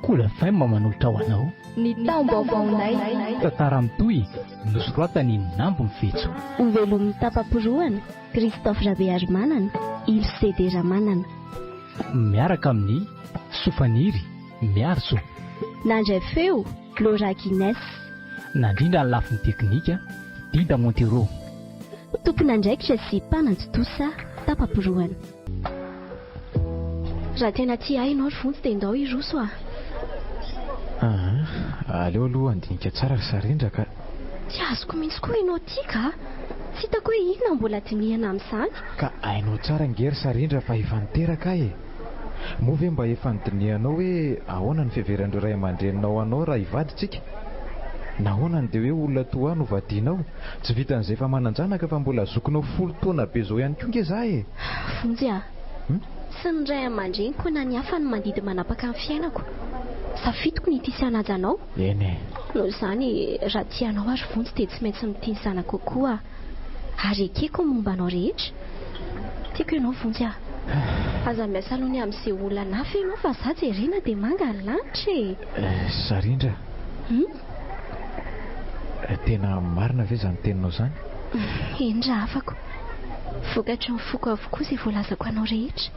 Kola FM manolotra ho anao. Ny taom-baovaonay Tantara mitohy nosoratany Nambo Mifetso. Ovelomin'ny tapam-poroana Christophe Rabearimanana, Ilse Deramanana. Miaraka amin'ny Sofaniry Miarso. Nandray feo Laura Guinness. Nandrindra ny lafin'ny teknika Dida Montero. Tompona andraikitra sy mpanantotosa tapam-poroana. Raha tena tia hainao ry vonjy dia ndao iroso a. Aleo aloha andinika tsara ry Sarindraka. Tsy azoko mihitsy koa ianao tia ka. Tsy hitako hoe inona mbola dinihana amin'izany. Ka hainao tsara ngery Sarindra fa efa niteraka e. Moa ve mba efa nidinihanao hoe ahoana ny fiheveran'ireo ray aman-dreninao anao raha hivaditsika? Nahoana dia hoe olona toa no vadianao? Tsy vitan'izay fa mananjanaka fa mbola zokinao 10 taona be zao ihany koa nge za e. Vonjy a. Sy ny ray aman-dreniko na ny hafa ny mandidy manapaka ny fiainako. Safidiko ny tia sanaja anao. Eny. Noho izany raha tianao ary vonjy dia tsy maintsy mitia ny zanako koa. Ary ekeko momba anao rehetra. Tiako ianao vonjy a. Aza miasa aloha ny amin'izay olona nafa ianao fa za jerena dia manga ny lanitra e. Sarindra. Tena marina ve izany teninao izany? Eny raha afako. Vokatry ny foko avokoa izay voalazako anao rehetra.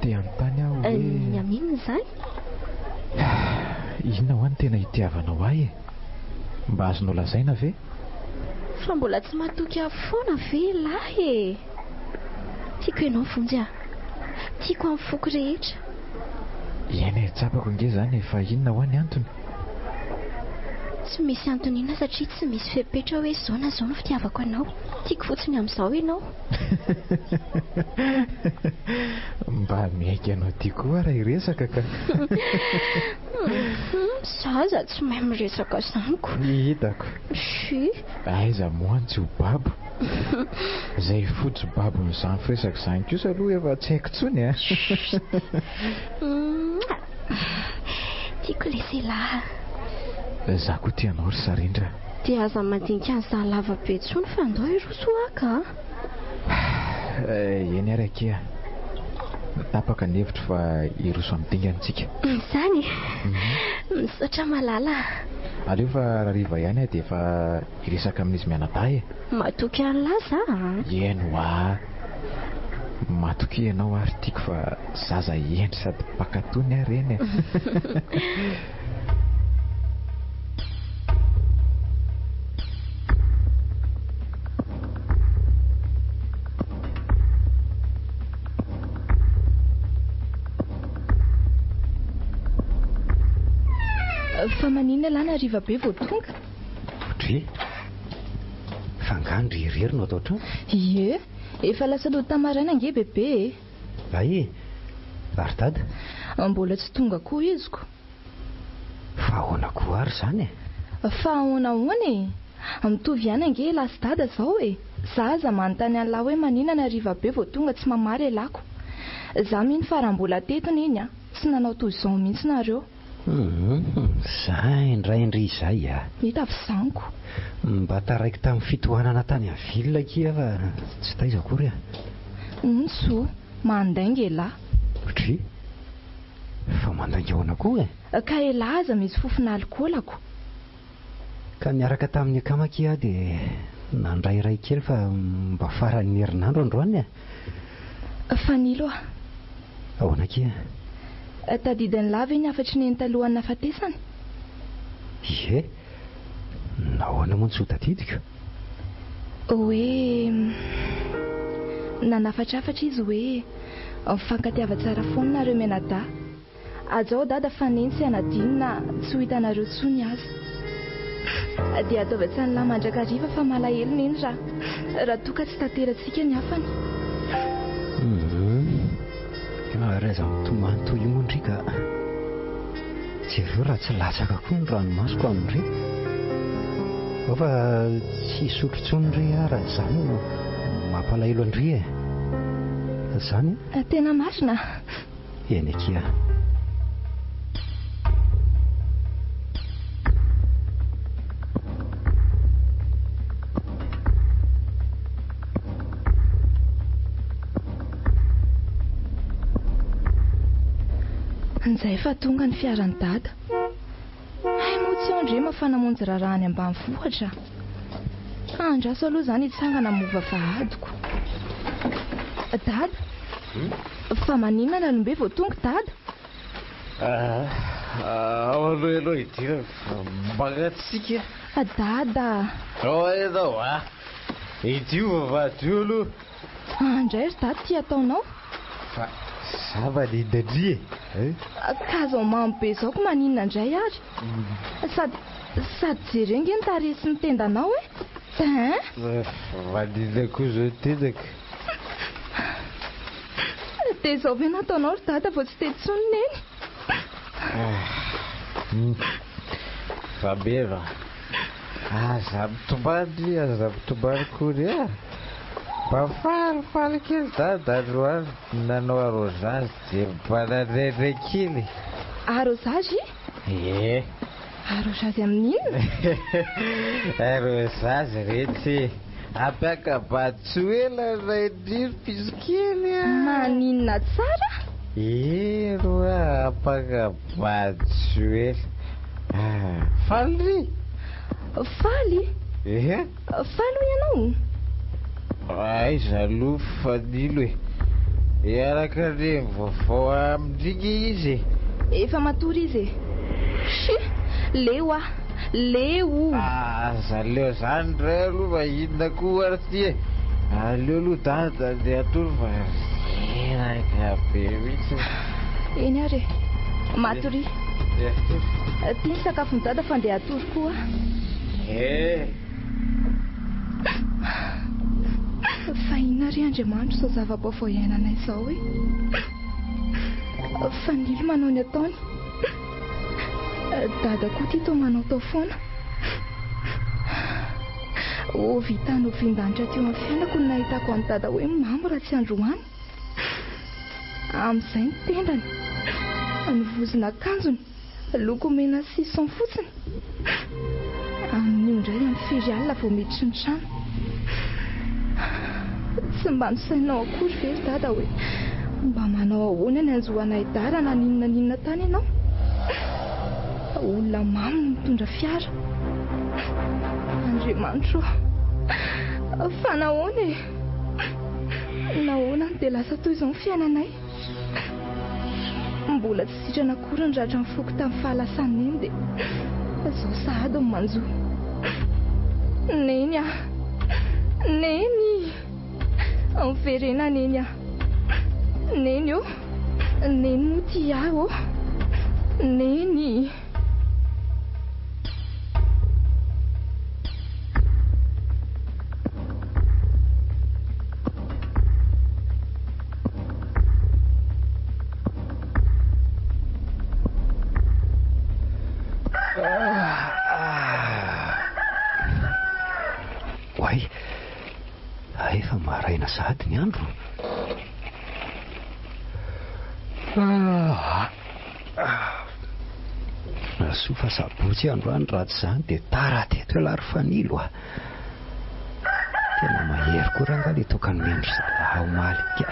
Te anontany aho hoe... Ny amin'inona izany? Inona ho any tena hitiavanao ahy e? Mba azonao lazaina ve? Fa mbola tsy matoky foana ve lahy e? Tiako ianao vonjy a. Tiako amin'ny foko rehetra. Eny tsapako nge izany fa inona ho any antony? Tsy misy antony inona satria tsy misy fepetra hoe zao na zao no fitiavako anao. Tiako fotsiny amin'izao ianao. Mba miaiky anao tia koa raha hiresaka ka. Zaza tsy mahay miresaka zaniko. Hitako. Sy. Aiza moantsy ho babo. Izay fotsy babo n'izany firesaka izany kosa aloha efa tsy haiko tsony a. Tiako leselahy. Za koa tianao ry Sarindra. Dia aza mandinika an'izany lavabe intsony fa andao iroso aka. Eny araiky a. Tapaka ny hevitra fa iroso amin'ny dingantsika. Izany? Misaotra malala. Aleo fa rariva ihany dia efa iresaka amin'izy mianadahy e. Matoky an'lahy za. Eny hoa. Matoky ianao ary tiako fa zaza endry sady pakatony ary eny. Fa maninona lana hariva be vao tonga? Otry fangandry irery no atao trano? Ie, efa lasa loha tamaraina nge bebe. Ay, ary dada? Mbola tsy tonga koa iziko. Fa ahoana koa ary izany e? Fa ahoana e? Mitovy ihany nge lahy sy dada zao e. Za aza manontany an'lahy hoe maninona hariva be vao tonga tsy mamary alako. Za mihiny fa raha mbola tetony iny a, tsy nanao toy izao mihitsy nareo. Zay indraindray izay a. Hita avy zaniko. Mba taraiky tamin'ny fitohanana tany amin'ny vilona kia fa tsy taiza akory a. So, mandainga elahy. Otry fa mandainga ahoana koa e? Ka elahy aza misy fofona alikaolako. Ka niaraka tamin'ny akama kia dia nandrairay kely fa mba faran'ny herinandro androany a. Fanilo a. Ahoana kia? Tadidiny lava iny afatry ny entalohan'ny nafatesany. Ie, nahoana moa ny tsy ho tadidiko? Hoe nanafatrafatra izy hoe mifankatiava tsara foana nareo mianadahy. Aja dada fanentsy anadinina tsy ho hitanareo tsony azy. Dia ataovatsany lahy mandrakariva fa malahelo neny raha toka tsy tanterantsika ny hafany. Raha mitomany io mondrika jereo raha tsy latsaka koa ny ranomasoko amin'ire. Fa tsy sotrotsony ry raha izany no mampalahelo andry e. Izany tena marina. Eny akia. Nizay efa tonga ny fiaran'ny dada. Hay moa tsy ao ndre mafanamonjy raharaha any ambanivohitra. Andraso aloha izany hitsangana mova vahadiko. Dada, fa maninona ny alombe vao tonga dada? Ao aloha aloha idira mbagatsika. Dada. Edao idio vavadio aloha. Andray ry dada ty ataonao? Fa zava-nindandry Kazo mamy be izao ko maninona indray ary. Sady jerenge ny taresy ny tendanao Vanina koa zao tendaka. Dia izao ve nataonao ry dada vao tsy tetsony neny? Fameva aza mitombany kory mba falifaly kely dada androany nanao arosage dia mbanandraindray kely. Arosage? Arosage amin'inona? Arosage retsy ampiakabatsy ela raindriry fisikely. Maninona tsara? Roa ampakabatsy ela. Faly ry? Faly? Faly ianao? Aiza aloha fanilo iaraka reny vaovao amindrika izy. Efa matory izy leo leo. Aza leo zany ray aloha fa inona koa ary ty aleo aloha dada dia atory fa eraka be mihitsy. Eny ary matory. Tia ny sakafony dada fa ndeha atory koa. Fa inona ry Andriamanitra sao zava-baovao iainana izao Fanilo manao ny ataony. Dada koa ty toa manao tao foana. Vitano vindanitra teo amin'ny fiainako no nahitako an'i dada hoe mamo raha tsy androany. Amin'izay ny tendany, ny vozona akanjony, loko mena sy son fotsiny. Amin'io indray amin'ny firy alina vao miditry ny trano. Tsy mba nosainao akory ve ry dada hoe mba manao ahoana ny anjohanay dara na ninona tany ianao? Olona mamy mitondra fiara. Andriamanitra fa nahoana nahoana dia lasa toy izao ny fiainanay. Mbola tsy sitrana akory ny ratra mifoky tamin'ny fahalasany eny dia izao sahady ny manjo. Neny neny miverena neny neny neny moty neny. Efa maraina sahady ny andro. Nasoa sabotsy androany raha tsy izany dia tara teto lary fanilo tena mahery koa raha ngale tokany miandro zalahy omaly ka.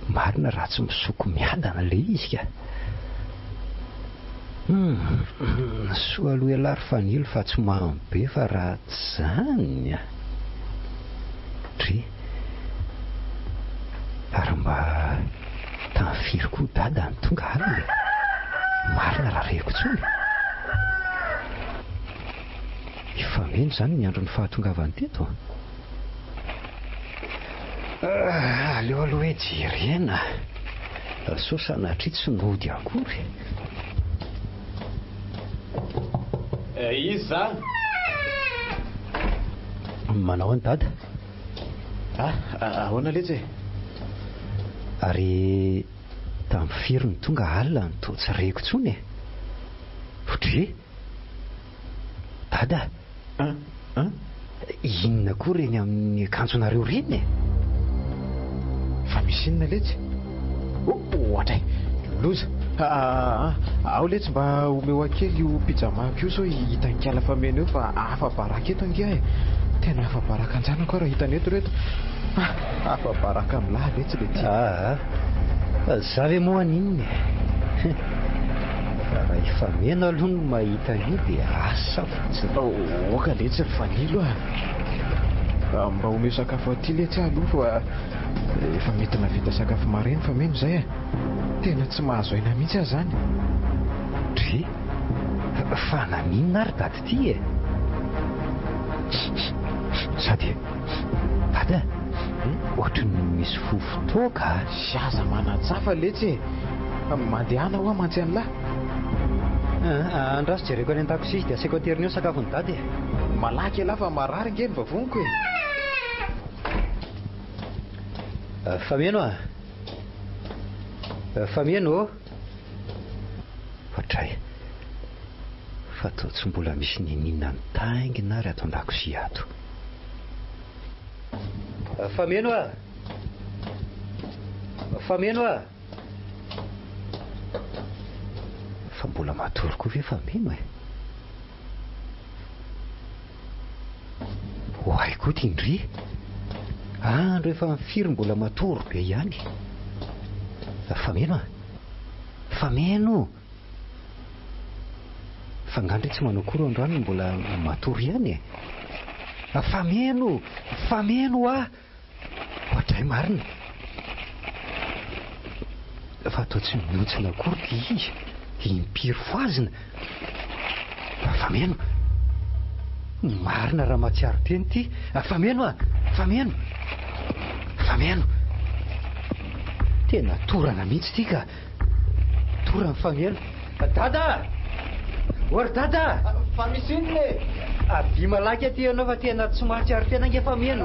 Marina raha tsy misoko miadana le izy ka. Soa aloha lary fanilo fa tsy mamy be fa raha tsy izany dry ary mba tamin'ny firy koa dada ny tonga alina marina raha reko tsony. Ifameno zany ny andro ny fahatongavany teto. Aleo aloha hoe jerena sao sanatria tsy nody akory. Izy zany manao any dada? Ahoana letsy ary tamin'ny firy ny tonga alina ny toa tsy reko tsony fotry dada. Inona koa reny amin'ny akanjonareo reny fa misy inona letsy ohatray loza. Ao letsy mba omeo akely io pijamako io sao hitanikala famena eo fa afa-baraka eto angia tena afa-baraka anjanako raha hitany eto reto. Afa-baraka amin'ny lahy letsy le ty. Za ve moa aninny raha ifameno aloha no mahita io dia asa fotsiny. Oka le tsy ry vanilo mba omeo sakafo aty le tsy aloha fa efa mety navita sakafo maraina fa meno izay tena tsy mahazo aina mihitsy aho zany. Dre fa naninona ary dady ty sady dada ohatrany misy fofotoaka. Sy aza manatsafa letsy mandehana ho aho mantsy an'lahy. Andraso jereko any an-dakozia dia asaiko aterina eo sakafony dady. Malaky elahy fa marary nge ny vavoniko fameno fameno fatray fa tao tsy mbola misy ninina ny taingina ary ato an-dakozia ato. Fameno fameno fa mbola matory koa ve fameno hoay koa ty indry andro efa mifiry mbola matory be ihany. Fameno fameno fa ngandry tsy manao kory androany mbola matory ihany fameno fameno ohatray marina fa atao tsy mihontsina kory ty izy impiry foazina. Fameno marina raha matsiaro teny ty. Fameno fameno fameno tena torana mihitsy ty ka torana fameno. Dada ory dada fa misy inona avy malaky aty ianao fa tena tsy mahatsiaro tena nge fameno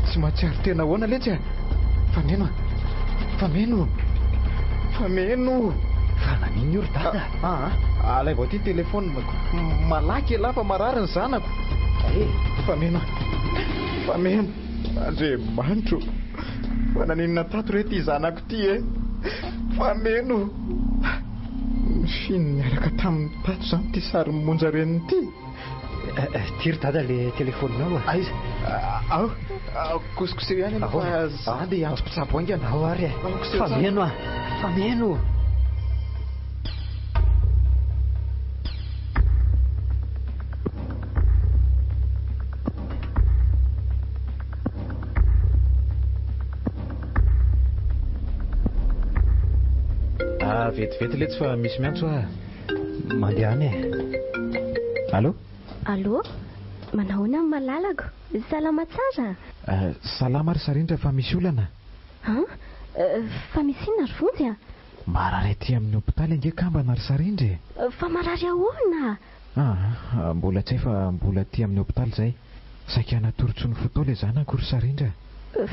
tsy mahatsiaro tena hoana letsy fameno fameno fameno fa nanino io ry dada. alay vao ty telefony malaky elahy fa marary ny zanako. Fameno fameno Andriamanitro fa naninona tato re ty zanako ty fameno finy miaraka tamin'ny tato zany ty sary monja reniny ty. Ty ry dada le telefoninao aiza kosikoseo ihany fa za dia andro mpitsabo aingana ao ary fameno fameno. Vetivety letsy fa misy miantso mandeha any Allô manahoana amin'ny malalako salama tsara. Salama ry sarindra fa misy olana fa misy inona ry vonjy marary aty amin'ny hopitaly ange kambana ry sarindra fa marary ahoana? Mbola tsy hay fa mbola aty amin'ny hopitaly zay saika natorontsony fotoa le zanako ry sarindra.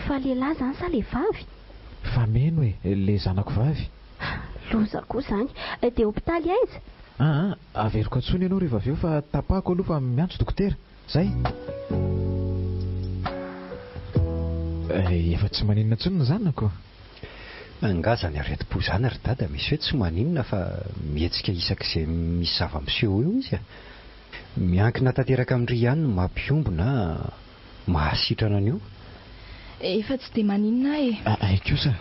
Fa lehilahy zany sa le vavy? Fameno le zanako vavy. Loza koa zany dia hopitaly aiza? Averiko antsony ianao rehefa avy eo fa tapahako aloha fa miantso dokotera zay. Efa tsy maninona intsony ny zanako. Angazany aretim-po zany ry dada misy hoe tsy maninona fa mihetsika isak'izay misy zava-miseho eo izy miankina tanteraka amin'ry ihany no mampiombo na mahasitrana an'io. Efa tsy dia maninona kosa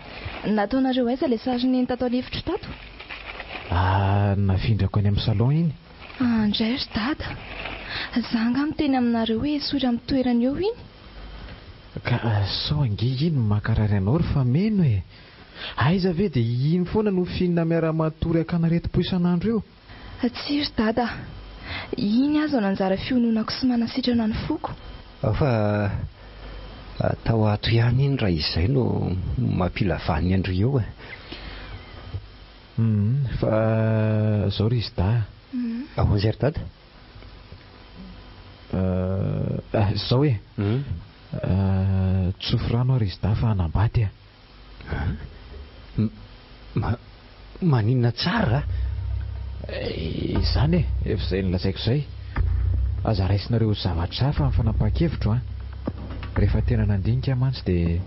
nataonareo aiza le sariny tato alefitra tato? Nafindrako any amin'ny salon iny. Andray ry dada za nga miteny aminareo hoe sory amin'ny toerana eo iny ka sao ange iny makarary anao ry fameno aiza ve dia iny foana no finina miara-matory akanaretim-po isan'andro eo? Tsy ry dada iny azo nanjara fiononako sy manasitrana ny foko. Fa atao ato ihany iny raha izay no mampilavany andry eo fa zao ry izy da ahoan'izay ry dada? Zao tsofo rano ary izy da fa hanambady maninona tsara izany efa izay nolazaiko izay aza raisinareo zavatra hafa amin'ny fanapahan-kevitro rehefa tena nandinika mantsy dia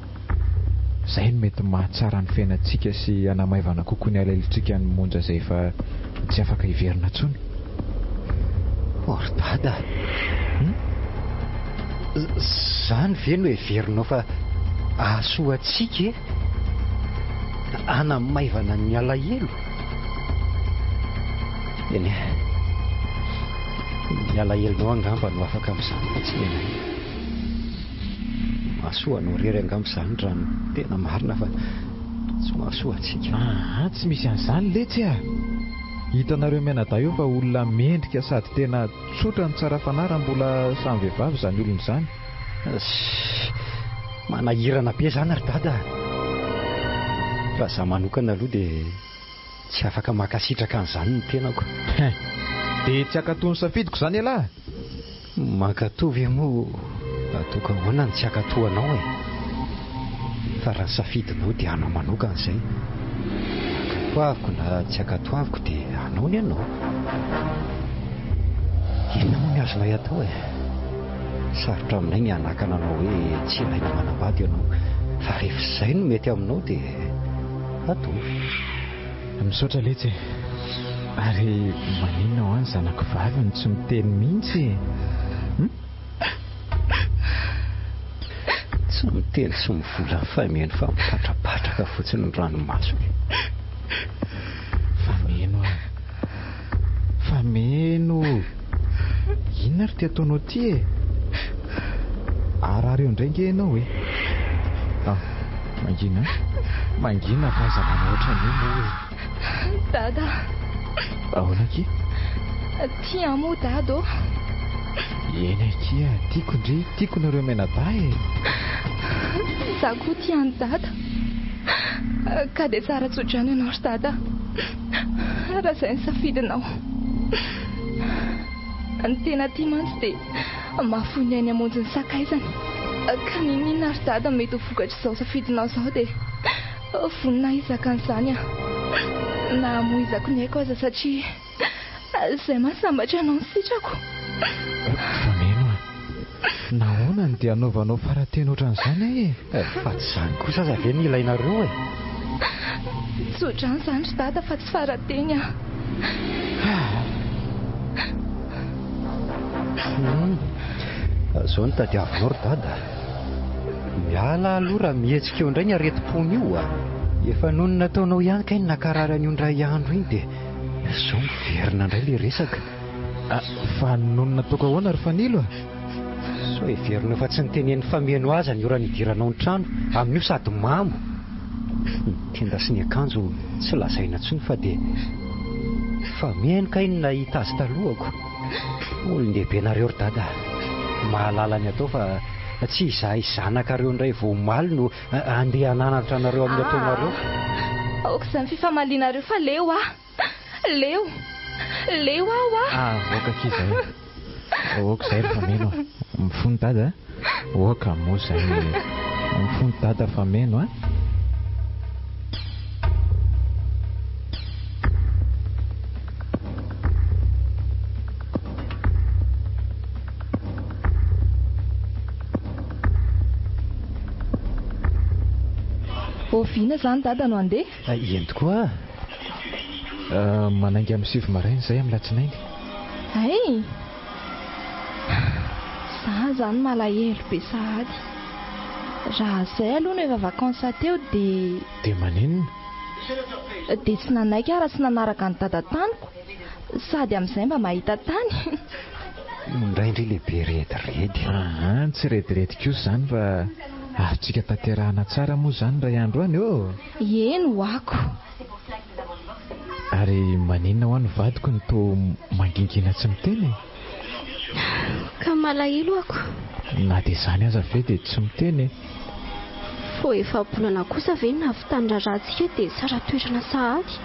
izay no mety mahatsara ny fiainantsika sy hanamaivana kokoa ny alailontsika ny monja izay efa tsy afaka hiverina intsony. Ry dada zany ve no heverinao fa ahasoa antsika ana maivana ny alahelo. Eny ny alahelonao angamba no afaka amin'izany tsy mena. Mahasoa no rery angamba izany raha no tena marina fa tsy mahasoa antsika. Tsy misy an'izany letsy a. Hitanareo mianadahy io fa olona mendrika sady tena tsotra ny tsara fanara mbola samy vehivavy izany olona izany. Manahirana be izany ry dada. Fa za manokana aloha dia tsy afaka makasitraka an'izany ny tenako. Dia tsy akatony safidiko izany alahy. Mankatovy moa atoka ahoana ny tsy akatoanao e. Fa raha safidinao dia anao manokana izay. Akatoaviko na tsy akatoaviko dia anao ny anao. Inona moa ny azonao atao e. Sarotra aminay ny anakana anao hoe tsy ilaina manambady ianao. Fa rehefa izay no mety aminao dia atao. Misaotra letsy. Ary maninona ho any zanako vavy no tsy miteny mihitsy. Tsy miteny sy mivola fa miheno fa mipatrapatraka fotsiny ny ranomasony. Fameno. Inona ry ty ataonao ty e? Arary eo indray nge ianao e. Mangina fa aza manao ohatran'io moa e. Dada. Ahoana ki? Tia moa dada. Eny akia, tiako ndry, tiako nareo mianadahy e. Za koa tiany dada. Ka dia tsara tsodrano ianao ry dada. Raha izay ny safidinao. Ny tena tia mantsy dia mahafoy ny ainy hamonjy ny sakaizany. Ka ninona ry dada mety ho vokatra izao safidinao izao dia vonina izaka an'izany a. Na moizako ny haiko aza satria izay mahasambatra anao ny sitrako. Fameno a. Nahoana ny dia anaovanao farateny ohatran'izany e? Fa tsy izany kosa aza ve ny ilainareo e? Tsodrano izany ry dada fa tsy farateny a. Zao ny tadiavinao ry dada. Miala aloha raha mihetsika eo indray ny aretim-pony io a. Efa noho ny nataonao ihany kay ny nakarary an'io indray andro iny dia izao miverina indray ilay resaka. Fa noho ny nataoko ahoana ry fanilo a? So heverina fa tsy nitenen'ny fameno aza ny ora nidiranao ny trano amin'io sady mamo. Tenda sy ny akanjo tsy lazaina intsony fa dia fameno kay ny nahita azy talohako. Olon-dehibe nareo ry dada. Mahalala ny atao fa tsy izahay zanakareo indray voamaly no andeha hananatra anareo amin'ny ataonareo. Aoka izany fifamalinareo fa leo a. Leo aho a. Oka kizay. Oka izay ry fameno a. Mifony dada. Oka moa izay. Mifony dada fameno a. Oviana izany dada no andeha? Eny tokoa. Manainga amin'ny 7 maraina izay amin'ny latsinainy. Ay! Za izany malahelo be sahady. Raha izay aloha no efa vakansa teo dia... Dia maninona? Dia tsy nanaiky raha tsy nanaraka ny dada taniko. Sady amin'izay mba mahita tany. Indraindray lehibe rediredy. Tsy rediredy kosa izany fa avitsika tanterahana tsara moa izany ray andro any eo. Eny hoako. Ary maninona ho any vadiko ny toa mangingina tsy miteny? Ka malahelo ako. Na dia izany aza ve dia tsy miteny? Fo efa bolana kosa ve ny nahavitany rahantsika dia tsara toerana sahady.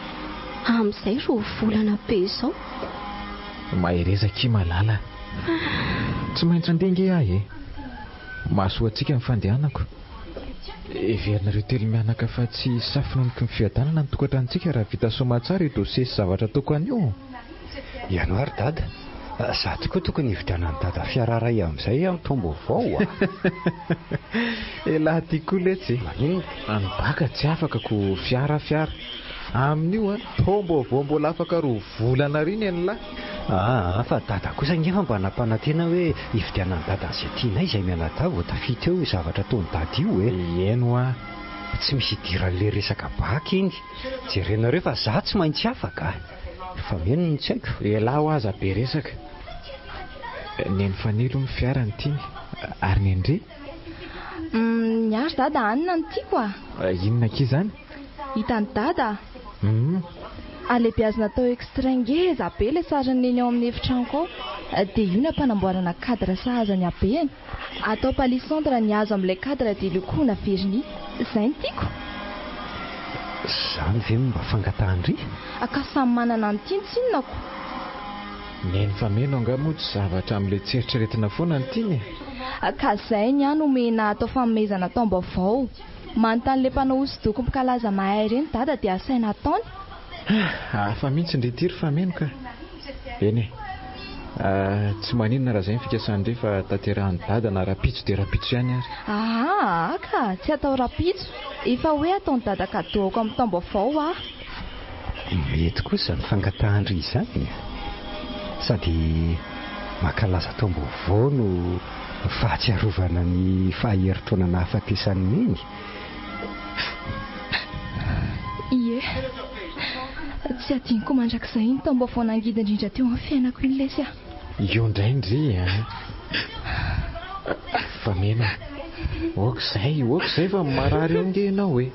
Amin'izay ro volana be izao. Maherezaka malala. Tsy maintsy andengy ahy e. Mahasoa antsika ny fandehanako. Everinareo telo mianaka fa tsy safinoniko ny fiadanana ny tokantrantsika raha vita soma tsara io dosie sy zavatra toko an'io. Ianao ary dada. Za tokoa tokony hividianany dada fiara ray amin'izay amin'ny tombo vao a. Elahy tiako letsy. Any baka tsy afaka ko fiara. Amin'io tombo vao mbola afaka roa volana riny any lahy. Fa dada kosa ngefa mba nampanantena hoe hividianany dada izay tianay izay mianadahy vao tafita eo zavatra ataony dada io e. Eno a. tsy misy idiran'le resaka baky iny. Jerenareo fa za tsy maintsy afaka. Fa meno ny tsy haiko. Elahy ho aza be resaka. Ny fanilo ny fiarany tiany ary ny andre. Ny ary dada anina ny tiako Inona ki zany? Hitany dada alehibeazina tao extrangeza be ilay sarany eny ao amin'ny efitranoko ao. Dia io ny ampanamboarana cadre sahazany habeny. Atao palissandre ny hazo amin'ilay cadre dia lokoina verni. Izay ny tiako. Zany ve mba fangatahandry? Ka samy manana ny tiany tsinonako. Ny fa meno angamo tsy zavatra amin'ilay tseritriretina foana ny tiany. Ka izay ny any omena atao fanomezana taom-baovao. Manontany ilay mpanao hosodoko mikalaza mahay ireny dada dia asaina ataony. Fa mihitsy ndry tiry fa meno ka. Eny tsy maninona raha izay ny fikasany fa tanterahany dada na rapitso dia rapitso ihany ary. Ka tsy atao rapitso. Efa hoe ataony dada kadoako amin'ny taom-baovao Mety kosa ny fangatahandry izany. Sady makalaza taom-baovao no fahatsiarovana ny fahaeritrona hafatesan'ny eny. Ie, tsy adiniko mandrakizay iny taom-baovao nangidy indrindra teo amin'ny fiainako iny lesy Io indraindry fa mena. Okizay fa marary eo nge ianao hoe.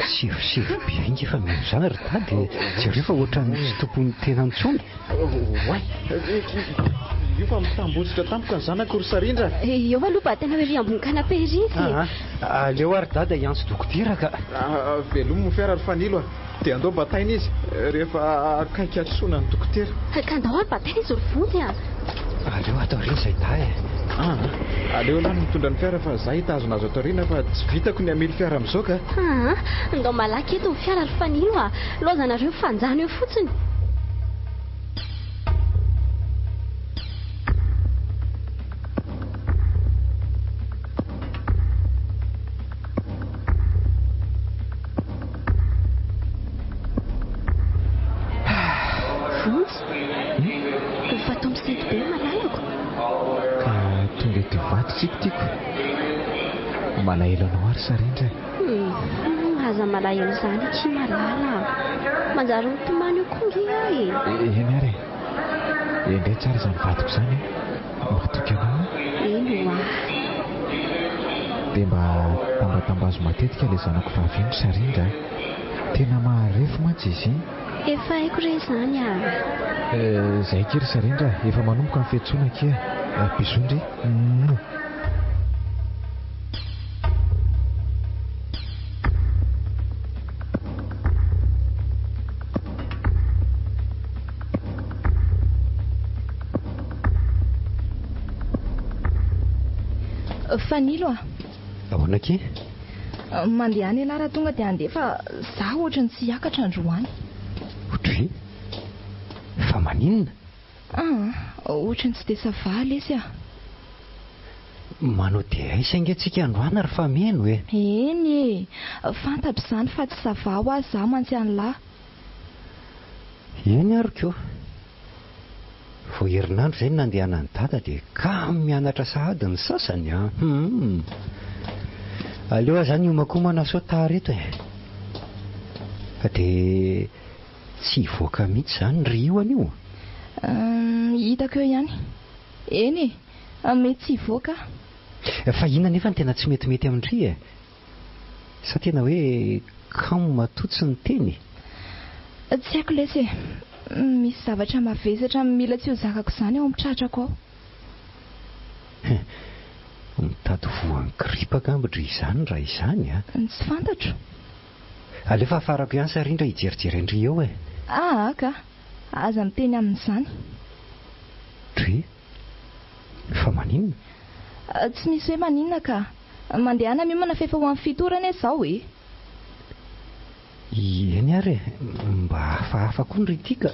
Sivosivy be inge fa meno zany ry dady. Jereo fa ohatran'ny tsy tompony tena ntsony. Io fa mitambotsitra tampoka ny zanako ry Sarindra. Eo aloha ba tena hoe ry ambony canapé izy. Aleo ary dada hiantso dokotera. Velomo fiara ry fanilo dia andao bataina izy rehefa akaiky atsoina ny dokotera. Ka andao ary bataina izy ry vonjy Aleo atao reny izay aleo lany mitondra ny fiara fa za hitazona azo atao rena fa tsy vitako ny amily fiara amin'izao ka. Andao malaky eto ny fiara ry fanilo lozanareo fanjana eo fotsiny. Malahelo anao ary Sarindra. Aza malahelo izany tsy malala. Manjary mitomany io koa Eny ary. Indray tsara izany vadiko izany matoky anao. Eno Dia mba tambatambazo matetika ilay zanako vavy Sarindra. Tena maharefo mantsy izy. Efa haiko re izany Zay kiry Sarindra, efa manomboka ny fiantsoana kia. Bizondry. Fanilo Ahoana ke? Mandeha any ialahy raha tonga dia andeha fa za ohatrany tsy hiakatra androany. Ohatry fa maninona? Ohatrany tsy dia sava lesy Manao dia aiza inge tsika androany ary fa meno Eny fantatro izany fa tsy sava ho azy za mantsy an'lahy. Eny ary koa. Vao herinandro izay nandehanany dada dia kamo mianatra sahady ny sasany Aleo zany omako manasoa tareto Fa dia tsy hivoaka mihitsy zany ry io an'io. Hitako eo ihany. Eny mety tsy hivoaka. Fa inona nefa ny tena tsy metimety amindry Sa tena hoe kamo matotsy ny teny? Tsy haiko lesy misy zavatra mavesatra mila tsy ho zakako izany ao amin'ny tratrako ao. Mitady voan'ny gripaka ambodry izany raha izany Tsy fantatro. Aleo fa afarako ihany Sarindra hijerijery andry eo ka aza miteny amin'izany. Dre fa maninona? Tsy misy hoe maninona ka. Mandehana miomana fa efa ho amin'ny fitorana izao Eny ary mba hafahafa koa ny ritika.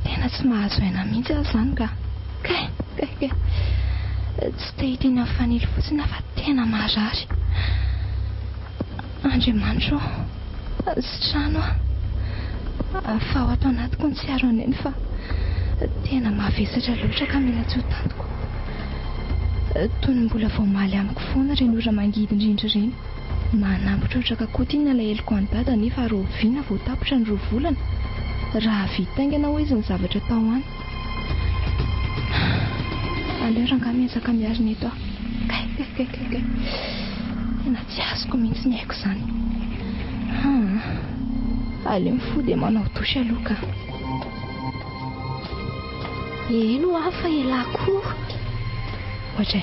Tena tsy mahazo aina mihitsy aho izany ka. Tsy te hiteny amin'ny fanilo fotsiny fa tena marary. Andriamanitro, sy trano fa ao ato anaty kontsiaro aneny fa tena mavesatra loatra ka mila tsy ho tantoko. Toy ny mbola vao maly amiko foana ireny ora mangidy indrindra ireny. Manambotra otraka koa tiana alahelo-ko any dada nefa ary oviana vao tapotra ny roa volana raha vitaingana ho izy ny zavatra tao any. Aleo ranga miezaka miarina eto aho. Kay. Tena tsy azoko mihitsy ny haiko izany. Aleo mifody dia manao tosy aloha ka. Eno hafa ialako. Ohatra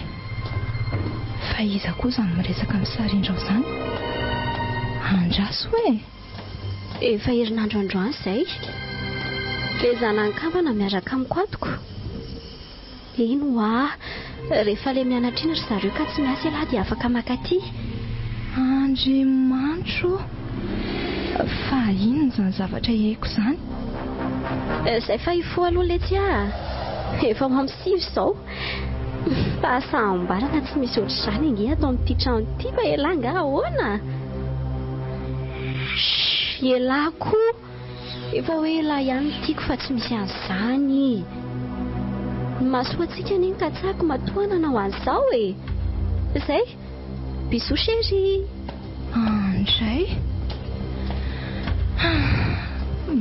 fa iza koa izany miresaka amin'ny Sarindra izany? Andraso hoe Efa herinandro androany izay. Ilay zanankambana miaraka amiko atoko. Eno rehefa ilay mianatra iny ry zareo ka tsy miasa lahy dia afaka makaty. Andriamanitro, fa inona izany zavatra haiko izany? Izay fa ifo aloha ilay tia. Efa mamisivo izao. Fahasambarana tsy misy ohatr'izany ange ato amin'ity trano ity fa elanga ahoana? Elako. Efa hoe elahy ihany tiako fa tsy misy an'izany. Masoa antsika aniny ka tsako matoana na ho an'izao e. Izay bisous chérie. Andray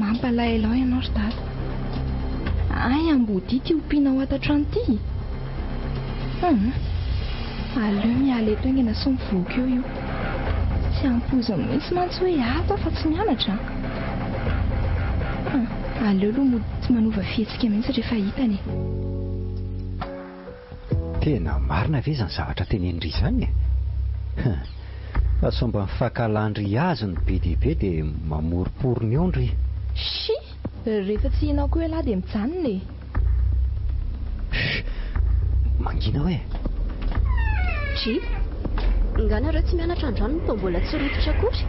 mampalahelo ianao ry dada. Ay ambody ity ompiana ao ato-trano ity. Aleo miala eto aingana sy mivoaka eo io. Tsy ampoziny mihitsy mantsy hoe ato fa tsy mianatra. Aleo aloha mody tsy manova fihetsika mihitsy rehefa hitany. Tena marina ve izany zavatra tenen'ry izany e? Fa somba mifakalandry azy ny be dia be dia mamoriporony eo ndry. Shi, rehefa tsy hinao koa lahy dia mijanona e. Mangina hoe. Nganareo tsy mianatra androany no mbola tsy rototra akory.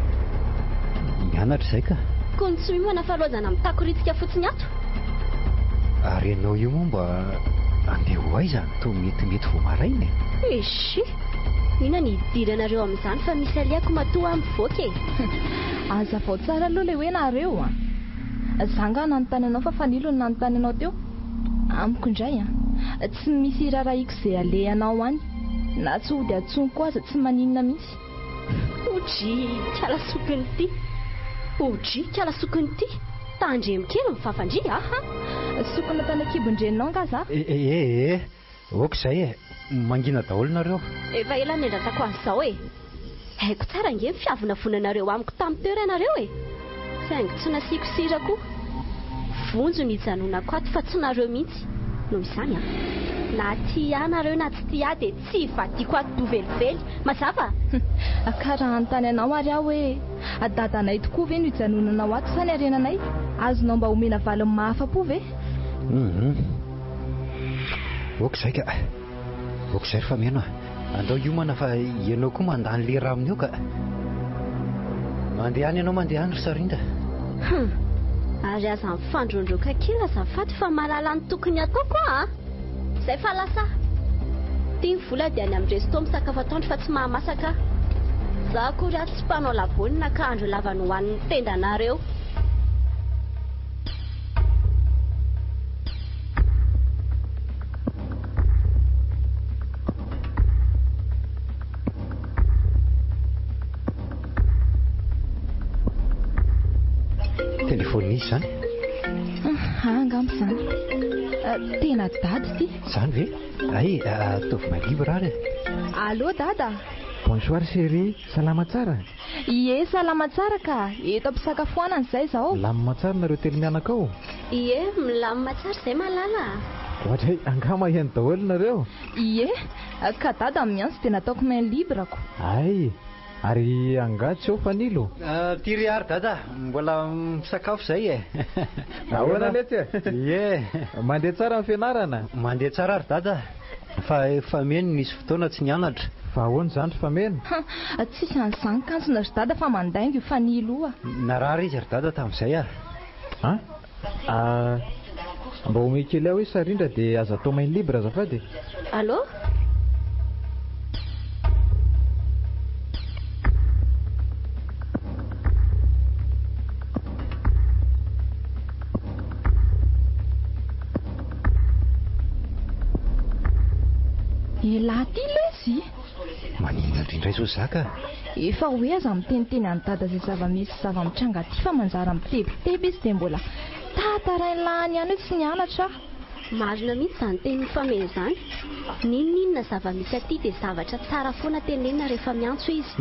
Mianatra izay ka. Koa ny tsy mimana falozana mitakoritika fotsiny ato. Ary ianao io moa mba andeha ho aiza to metimety vao maraina e. Inona ny idiranareo amin'izany fa misy aliako matoa mivoaka e. Aza vao tsara aloha ilay hoe nareo zanga nanontany anao fa fanilo ny nanontany anao teo. Amiko indray tsy misy raraiko izay alehanao any. Na tsy hody atsonko aza tsy maninona mihitsy. Kalasokony ity. Tandremokely mifafandry sokona tany akibondrenao nga za. Oka izay e. Mangina daholo nareo. Efa ela nendratako an'izao e. Haiko tsara nge fiavina vonanareo amiko tamin'ny teo ianareo e. Saingy tsy nasiako sira koa. Vonjo ny hijanonako ato fa tsy nareo mihitsy. Noho izany na tia nareo na tsy tia dia tsy vadiko ato dovelively. Mazava? Karaha anontany anao ary aho hoe dadanay tokoa ve no hijanonanao ato sa ny arenanay? Azonao mba homena valiny mahafa-po ve? Oka izay ka. Oka izay fa meno andao iomana fa ianao koa mandany le raha amin'io ka. Mandehany ianao mandehany ry Sarindra. Ary aza mifandrondroka kely azafady fa mahalala ny tokony ataoko Izay fa lasa. Tia ny vola dia any amin'ny resto misakafo atoandro fa tsy mahamasaka. Za akory ato tsy mpanao lavony na ka andro lava no hoan'ny tendanareo. Telefony misy izany? Angamba izany. Tena dady ity. Izany ve? Ay, ataovy malibra ary. Allô dada. Bonsoir chérie, salama tsara? Ie, salama tsara ka. Eto ampisakafoanana izay izao. Milamina tsara nareo telo mianaka ao? Ie, milamina tsara izay malala. Ohatray angama ihany daholo nareo? Ie, ka dada mianso dia nataoko main librako. Ay, ary angatsy ao fanilo. Tiry ary dada, mbola misakafo izay e. Ahoana letsy e? Ie. Mandeha tsara amin'ny fianarana? Mandeha tsara ary dada. Fa efa meno nisy fotoana tsy nianatra. Fa ahoana izany fa meno? Tsisy an'izany kanjona ry dada fa mandaingo io fanilo. Narary izy ry dada tamin'izay mba omeny kely aho hoe Sarindra dia aza atao main libra azafady. Allô? elaty lezy maninona indrindray zao zaka efa hoe aza miteniteny any dada izay zava-misy zava-mitranga ty fa manjara mitebiteby izy dia mbola tatarainy lahany ihany hoe tsy nianatra marina mihitsy izany teny fameno izany ninninona zava-misy aty dia zavatra tsara foana tenenina rehefa miantso izy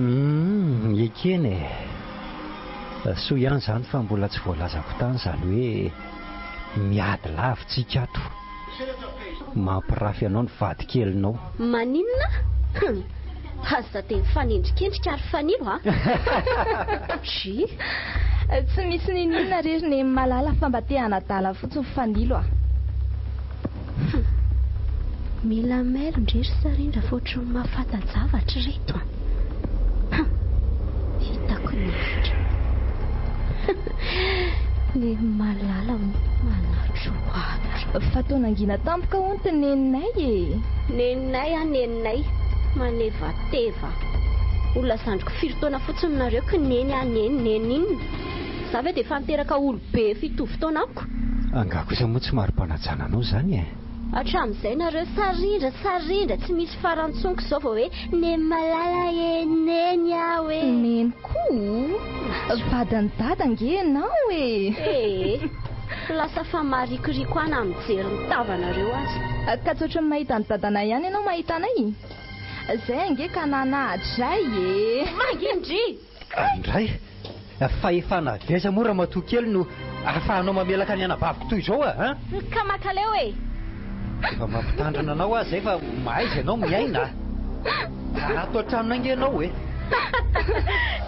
ekeny soa ihany izany fa mbola tsy voalazako tany izany hoe miady lavintsika ato mampirafy anao ny vadikelinao maninona aza dia mifanendrikendrika ary fanilo zy tsy misy ninninona rery ny malala fa mba te hanadala fotsiny fanilo mila mailo ndrery sarindra fotriny mahafantajavatra reto hitako ny hevitra ny malala manatro fa tao nangina tampoka onty neninay neninay neninay manevateva olona zandriko firy-taona fotsiny nareo ka neny neny inona za ve dia fanteraka olobe fitovy taona amiko angako iza moa tsy maro-panajana anao izany hatramin'izay nareo sarindra tsy misy farantsoniko izao vao hoe neny malala neny aho hoe neny koa vadany dada ngenao lasa fa marikiriko ana mijery nitavanareo azy ka tsotra ny mahita ny dadana ihany ianao mahita anay izay ange ka nanahadray mangindry andray fa efa naveza mora matoa kely no ahafahanao mamelaka ny anabaviko toy izao ka makaleo efa mampitandrana anao azy zay fa mahaizy ianao miaina ato an-tranona ange ianao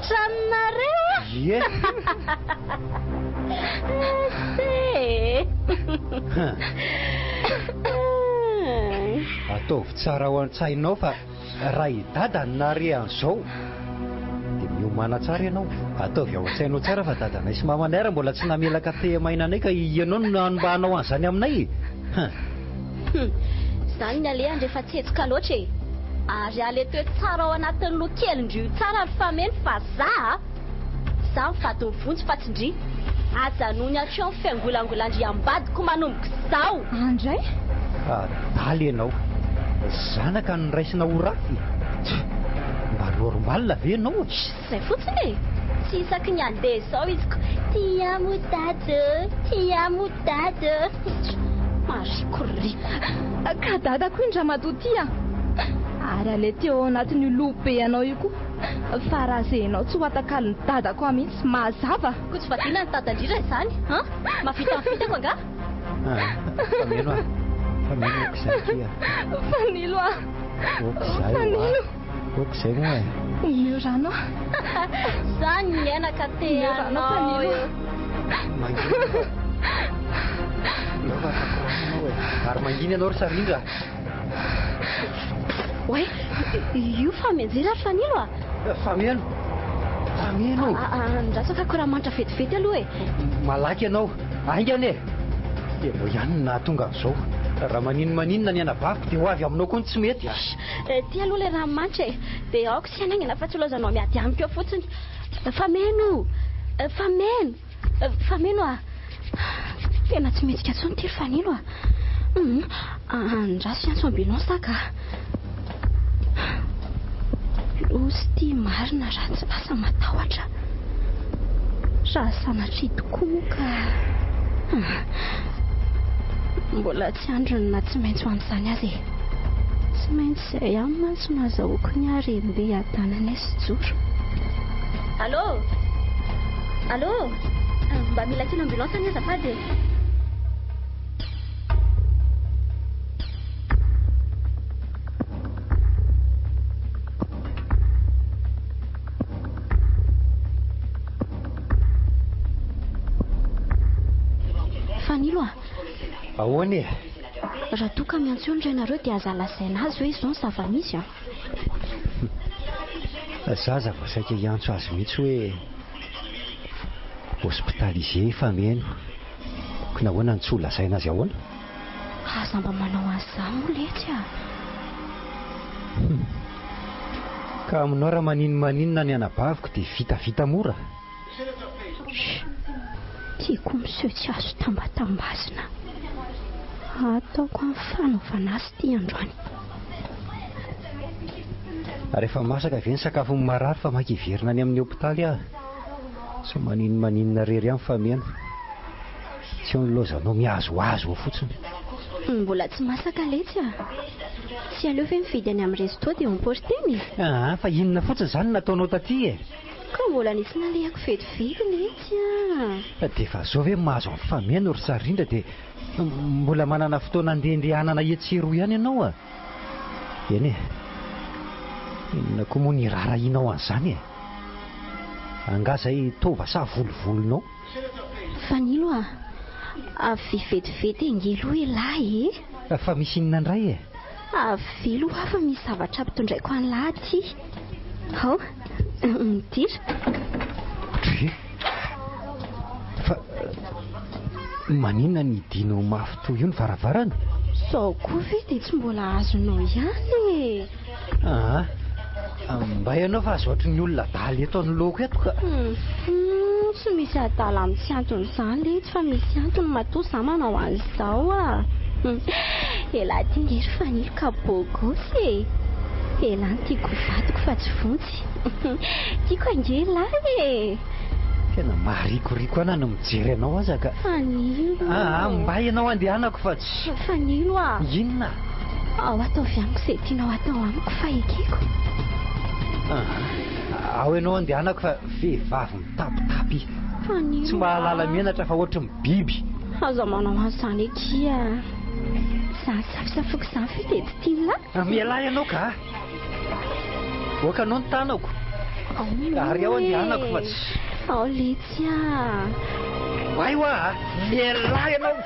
tranonareo ataovy tsara ho an-tsainao fa raha idadany nare an'izao dia miomana tsara ianao ataovy ao an-tsainao tsara fa dadanay sy mamanay ra mbola tsy namelaka te-maina anay ka ianao no nanombanao an'izany aminay izany ny alehany rehefa tsetsika loatra ary ale toe tsara ao anatin'ny lokelindrio tsara ary fameno fa za mivady mivontsy fa tsindri ajanony atreo ny fiangolangolandry ambadiko manomboko izao andray daly ianao zanaka no raisina orafy mba normalina ve ianao izay fotsiny tsy isaky ny andeha izao izy ko tiamo dada marikoriko ka dada koa indra madotia ary ale teo anatin'ny lobe ianao io koa fa raha zay ianao tsy ho atakalo ny dadako mihitsy mazava ko tsy vadina ny dadandrira izany mavita mivitako anga fameno okizay fanilo okizay moa omeo rano zany miainaka teanao ary manginy ianao ry sarindra oe io famenjery ary fanilo fameno andrasaka koraha manitra vetivety aloha malaky ianao aingany dia mbo ihany nahatonga an'izao raha maninona ny anabaviko dia ho avy aminao koa ny tsy mety ty aloha ilay ranomanitra dia aoko sy anaingana fa tsy lozanao miady amiko eo fotsiny fameno tena tsy metsika tsony ty ry fanilo andraso iantso ambulance ka osy ty marina raha tsy lasa matahotra raha sanatry tokoa ka mbola tsy androny na tsy maintsy ho an'izany azy tsy maintsy izay any mantsy no azahoako ny ary ndeha adananay sy joro allo mba mila kely ambulance any azafady fanilo ahoany raha toka miantso eo ndray nareo dia aza lazaina azy hoe izao ny zava-misy zaza voasaika hiantso azy mihitsy hoe hospitalize fameno ko nahoana ny tsy ho lazaina azy ahoana aza mba manao an'izany moa letsy ka aminao raha maninona ny anabaviko dia vitavita mora tiako monsieur tsy azo tambatambazina ataoko amin'ny fanaovana azy ty androany Rehefa masaka ve ny sakafony marary fa makiverina any amin'ny hopitaly aho. So maninona rery amin'ny famiana. Tsy ho nilozanao mihazoazo ao fotsiny. Mbola tsy masaka letsy a. Tsy aleo ve mividy any amin'ny resto dia emporter izy. Fa inona fotsiny izany nataonao taty e? Ka mbola nisy nalehako vetivety letsy a. Dia fa zao ve mahazo amin'ny famiana ry Sarindra dia mbola manana fotoana andehandehanana etsero ihany ianao a. Eny e, inona koa moa ny rarahinao an'izany e? Angazay tova sa volovolonao? Fanilo a, avy vetivety engelo elahy e. Fa misy inona indray e? Avilo hafa misy zavatra ampitondraiko an'lahy aty. Ao, midira. Fa maninona ny dino mafy toy io ny varavarana? Sao koa ve dia tsy mbola azonao ihany e. Mba ianao fa azo ohatry ny olona daly eto anoloako eto ka. Tsy misy adala amin'ny tsy antony izany letsy fa misy antony matoa za manao an'izao a. Elahy ty ngery Fanilo ka bogosy e. Elahy tiako vadiko fa tsy vontsy. Tiako angelahy e. Tena marikoriko ana no mijery anao aza ka. Fanilo. Mba ianao andehanako fa tsy. Fanilo a. Inona? Ao ataovy amiko izay tianao atao amiko fa ekeko. Ao ianao andehanako fa vehivavy mitapitapy. Fanilo. Tsy mahalala menatra fa ohatry ny biby. Aza manao an'izany ety a. Za safisafoko izany fe dia tsy tiana. Mialahy ianao ka. Oka anao ny tanako. Ary ao andehanako fa tsy. Ao letsy a. Vai hoa, mialahy ianao.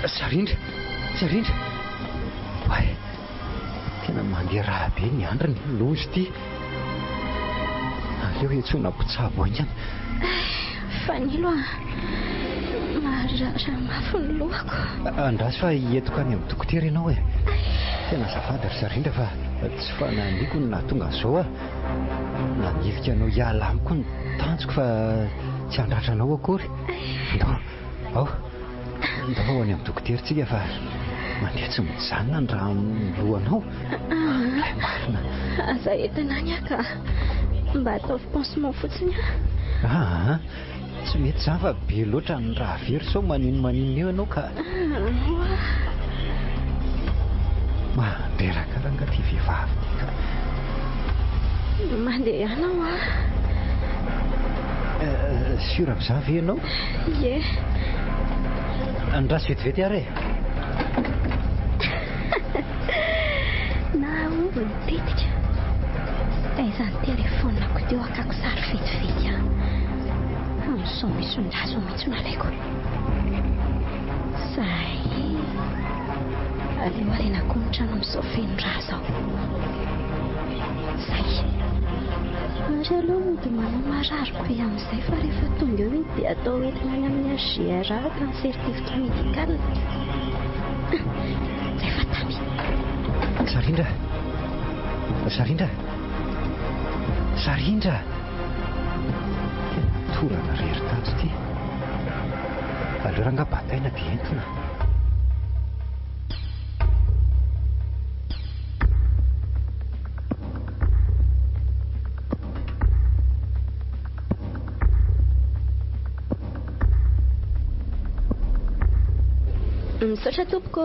Sarindra. Vai, tena mandeha raha be ny andro ny lozy ity. Aleo etsona mpitsabo aingana. Fanilo a, marara mafy ny lohako. Andraso fa hietoko any amin'ny dokotera ianao e. Tena azafady ry Sarindra fa tsy fanahiniako ny nahatonga an'izao a. Nanilika anao hiala amiko ny tanjoko fa tsy handratra anao akory. Ndao any amin'ny dokotera tsika fa mandeha tsy mijanona ny raha amin'ny lohanao. Marina. Aza entina any aka mba ataovy pansement fotsiny a. Tsy mety izany fa be loatra ny raha very sao maninona eo ianao ka. Mandeha karanga ty vehivavy ty ka. Mandeha ianao a. Sura amin'izany ve ianao? Ie. Andraso vetivety ary e. Na omby ny tetika. Izany telefonako teo akako sary vetivety a. Sao misy ondraso mihitsy nalaiko. Zay. Aleo arenako ny trano amin'izao feno raha zao. Zay. Ary aloha mody manao marariko amin'izay fa rehefa tonga eo iny dia atao entina any amin'ny AGR ka ny certificat médical. Zay fa tamy. Sarindra. Torana rery tato ty. Aleo rangabataina dia entina. Misaotra tompoko.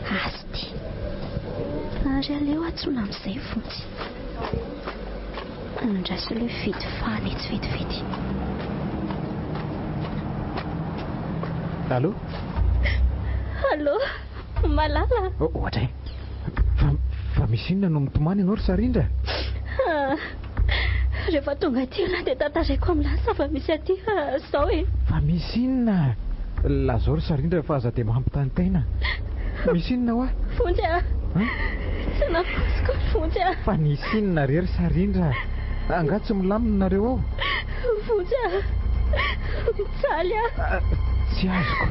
Asty. Ary aleo atsoina amin'izay fontsy. Andraso ilay vity fany tsy vetivety. Allô? Allô? Malala? Ohatray. Fa misy inona no mitomany ianao ry Sarindra? Rehefa tonga aty ialahy dia tantaraiko amin'lahy zava-misy aty zao e. Fa misy inona? Lazao ry Sarindra fa aza dia mampitantaina. Misy inona hoa? Fonjy a. Tsy naposiko fonjy a. Fa nisy inona rery Sarindra? Angaha tsy milamina nareo ao? Fonjy a. Mijaly a. Tsy azoko.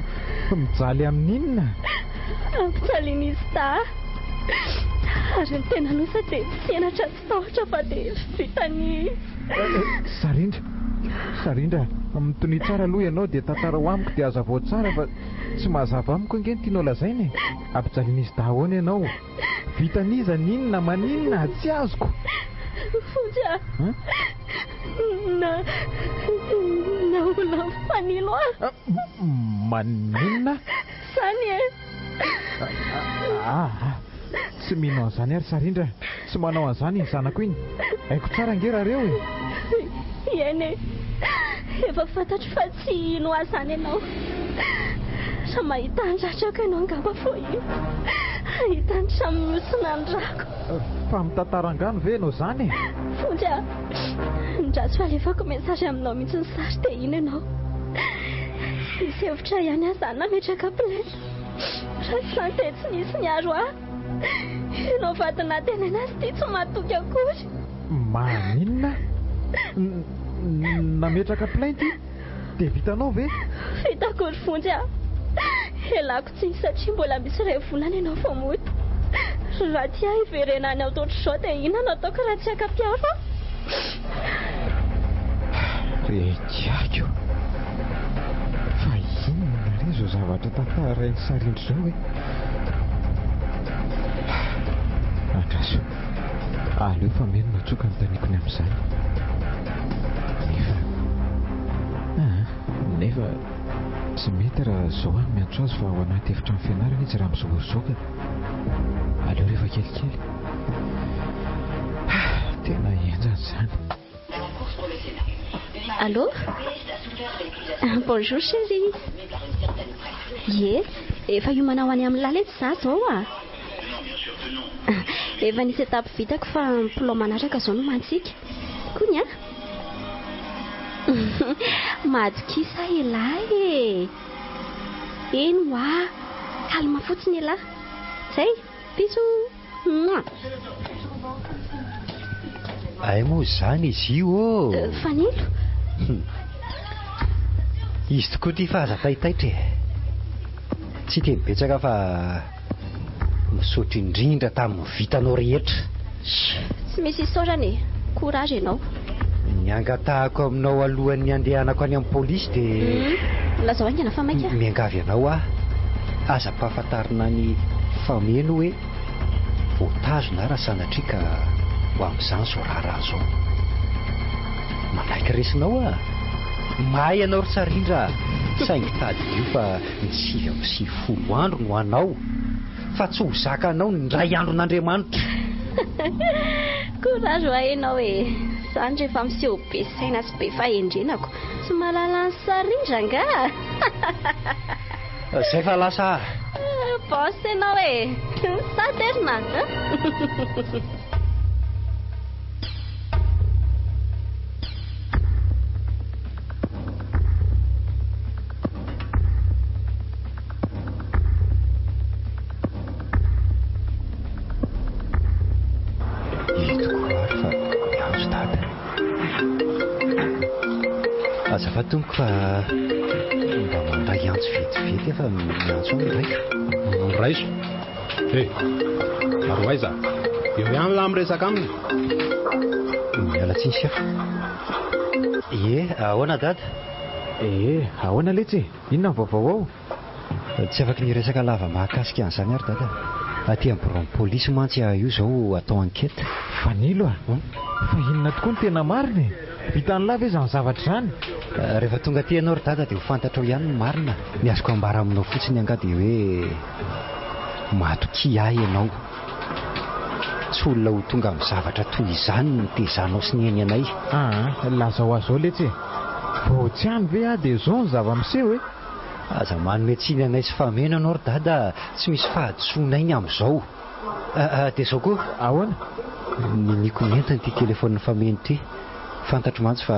Mijaly amin'inona? Ampijalian'izy ta. Ary ny tena losa dia tsy enatra tsy tahotra fa dia vitany. Sarindra, Sarindra, mitony tsara aloha ianao dia tantara ho amiko dia hazavao tsara fa tsy mahazava amiko ange ny tianao lazainy. Ampijalian'izy daholo ianao. Vitan'iza ninona maninona tsy azoko. Fonja. Na fanilo ah. Maninona? Sany e. Tsy mino an'izany ary Sarindra. Tsy manao an'izany ny zanako iny. Haiko tsara nge raha reo e. Iene, efa fantatro fa tsy ino azany ianao. Sa mahita andratrako ianao angamba fo io. Ahitany samy miosina ny rako. Fa mitantarangano ve ianao zany? Fonja, ndraso alefako mesazy aminao mihitsy ny sary dia iny ianao. Misy hevitra ihany azany nametraka plainte. Raha tsy izany dia tsy nisy niaro ahy. Ianao vadina tena anazy ity tsy mahatoky akory. Maninona? Nametraka plainte? Dia vitanao ve? Vita akory Fonja. Elako tsy satria mbola misy iray volana ianao vao moto. Raha tia hiverena any ao ohatr'izao dia inona no ataoko raha tsy akapiafa? Rekiako. Fa inona re izao zavatra tantarain'ny Sarindra izao e? Andraso, aleo fa meno matsoka ny tanikony amin'izany. Nefa tsy mety raha izao aho miantso azy fa ao anaty efitrano fianarana izy raha mizoazoaka. Aleo rehefa kelikely. Tena enjany izany. Allô? Bonjour chérie. Ye, efa hiomana ho any amin'ny lalety za zao ah. Efa nisy etape vitako fa mipolao manatraka zao no mantsika. Kony ah? Madikisa elahy e. Eno ah, kalma fotsiny elahy. Zay, piso. Ay moa zany izy io ô. Fanilo. Izy tokoa ty fahazataitaitra e. Tsy teny betsaka fa misaotra indrindra tamin'ny vitanao rehetra. Tsy misy isaorany e. Courage ianao. Niangatahako aminao alohan'ny andehanako any amin'ny polisy dia lazao aingana fa maika. Miangavy anao ah. Aza-pahafantarina ny fameno hoe voatazona raha sanatria ka ho amin'izany zao raharaha zao. Manaiky resinao ah. Mahay ianao ry Sarindra. Saingy tady io fa ny 9 andro no anao. Fa tsy ho zaka anao ny ray andro n'Andriamanitra. Courage ho hainao e. Zany rehefa miseho be saina sy be fahendrenako. Tsy mahalala ny Sarindra nga. Zay fa lasa Boss ianao e. Saterina. Azafady tompoko fa mba mandray antso vetivety efa miantso amin'ndraika. Raiso. Maro aiza? Eo ihany lahy miresaka aminy. Miala tsiny afa. Ahoana dada? Ahoana letsy? Inona ny vaovao ao? Tsy afaka niresaka lava mahakasika an'izany ary dada. Aty amin'ny bureau polisy mantsy io zao atao enquête. Fanilo ah? Fa inona tokoa ny tena marina? Vitan'ny lava izany zavatra izany. Rehefa tonga aty ianao ry dada dia ho fantatrao ihany ny marina. Ny azoko ambara aminao fotsiny anga dia hoe matoki ahy ianao. Tsy olona ho tonga amin'ny zavatra toy izany ny tezanao sy ny eny anay. Lazao azao letsy. Vao tsy hany ve ah dia zao ny zava-miseho e. Aza manome tsiny anay sy fameno anao ry dada. Tsy misy fahadisonainy amin'izao. Dia zao koa. Ahoana? Niniko mentiny ty telefoniny fameno ty. Fantatro mantsy fa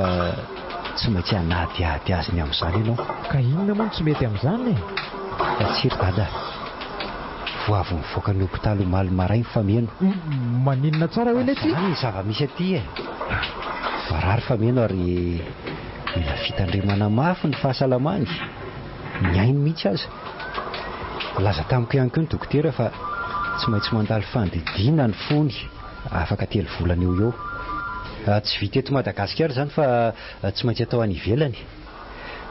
tsy maintsy hanadiady azy ny amin'izany ianao. Ka inona moa tsy mety amin'izany e? Tsy ry dada. Voavy mivoaka ny hopitaly omaly marainy fameno. Maninona tsara hoe letsy? Zany ny zava-misy aty e. Varary fameno ary mila fitandremana mafy ny fahasalamany. Miainy mihitsy aza. Laza tamiko ihany koa ny dokotera fa tsy maintsy mandalo fandidina ny fony. Afaka 3 volana eo. Tsy vita eto Madagasikara izany fa tsy maintsy atao any ivelany.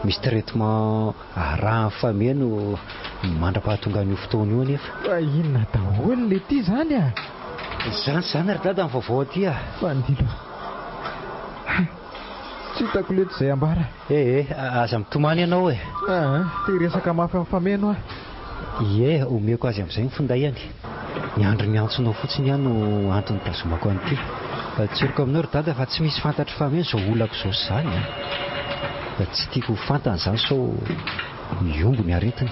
Misy traitement arahan'ny fameno mandra-pahatonga an'io fotoana io anefa. Inona daholo le ty zany a? Zany ry dada amin'ny vaovao aty a. Fandilo. Tsy hitako leto izay ambara. Aza mitomany ianao e. Te resaka mafy amin'ny fameno a. Ie, omeko azy amin'izay ny fondayany. Ny andro miantsonao fotsiny ihany no antony tazomako an'ity. Tsoriko aminao ry dada fa tsy misy fantatry fameno izao olako izao izany a. Tsy tiako ho fantany izany sao miombo ny aretiny.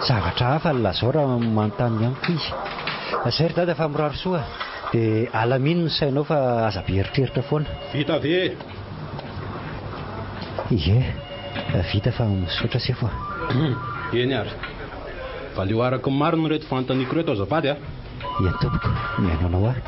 Zavatra hafa lazao raha manontany amiko izy. Izay ry dada fa miraro soa. Dia alamino ny sainao fa aza be eritreritra foana. Vita ve? Ie, vita fa misaotra sefo. Eny ary. Fa leo araka ny marina reto fanontaniako reto azafady a. Eny tompoko, miaino anao aho.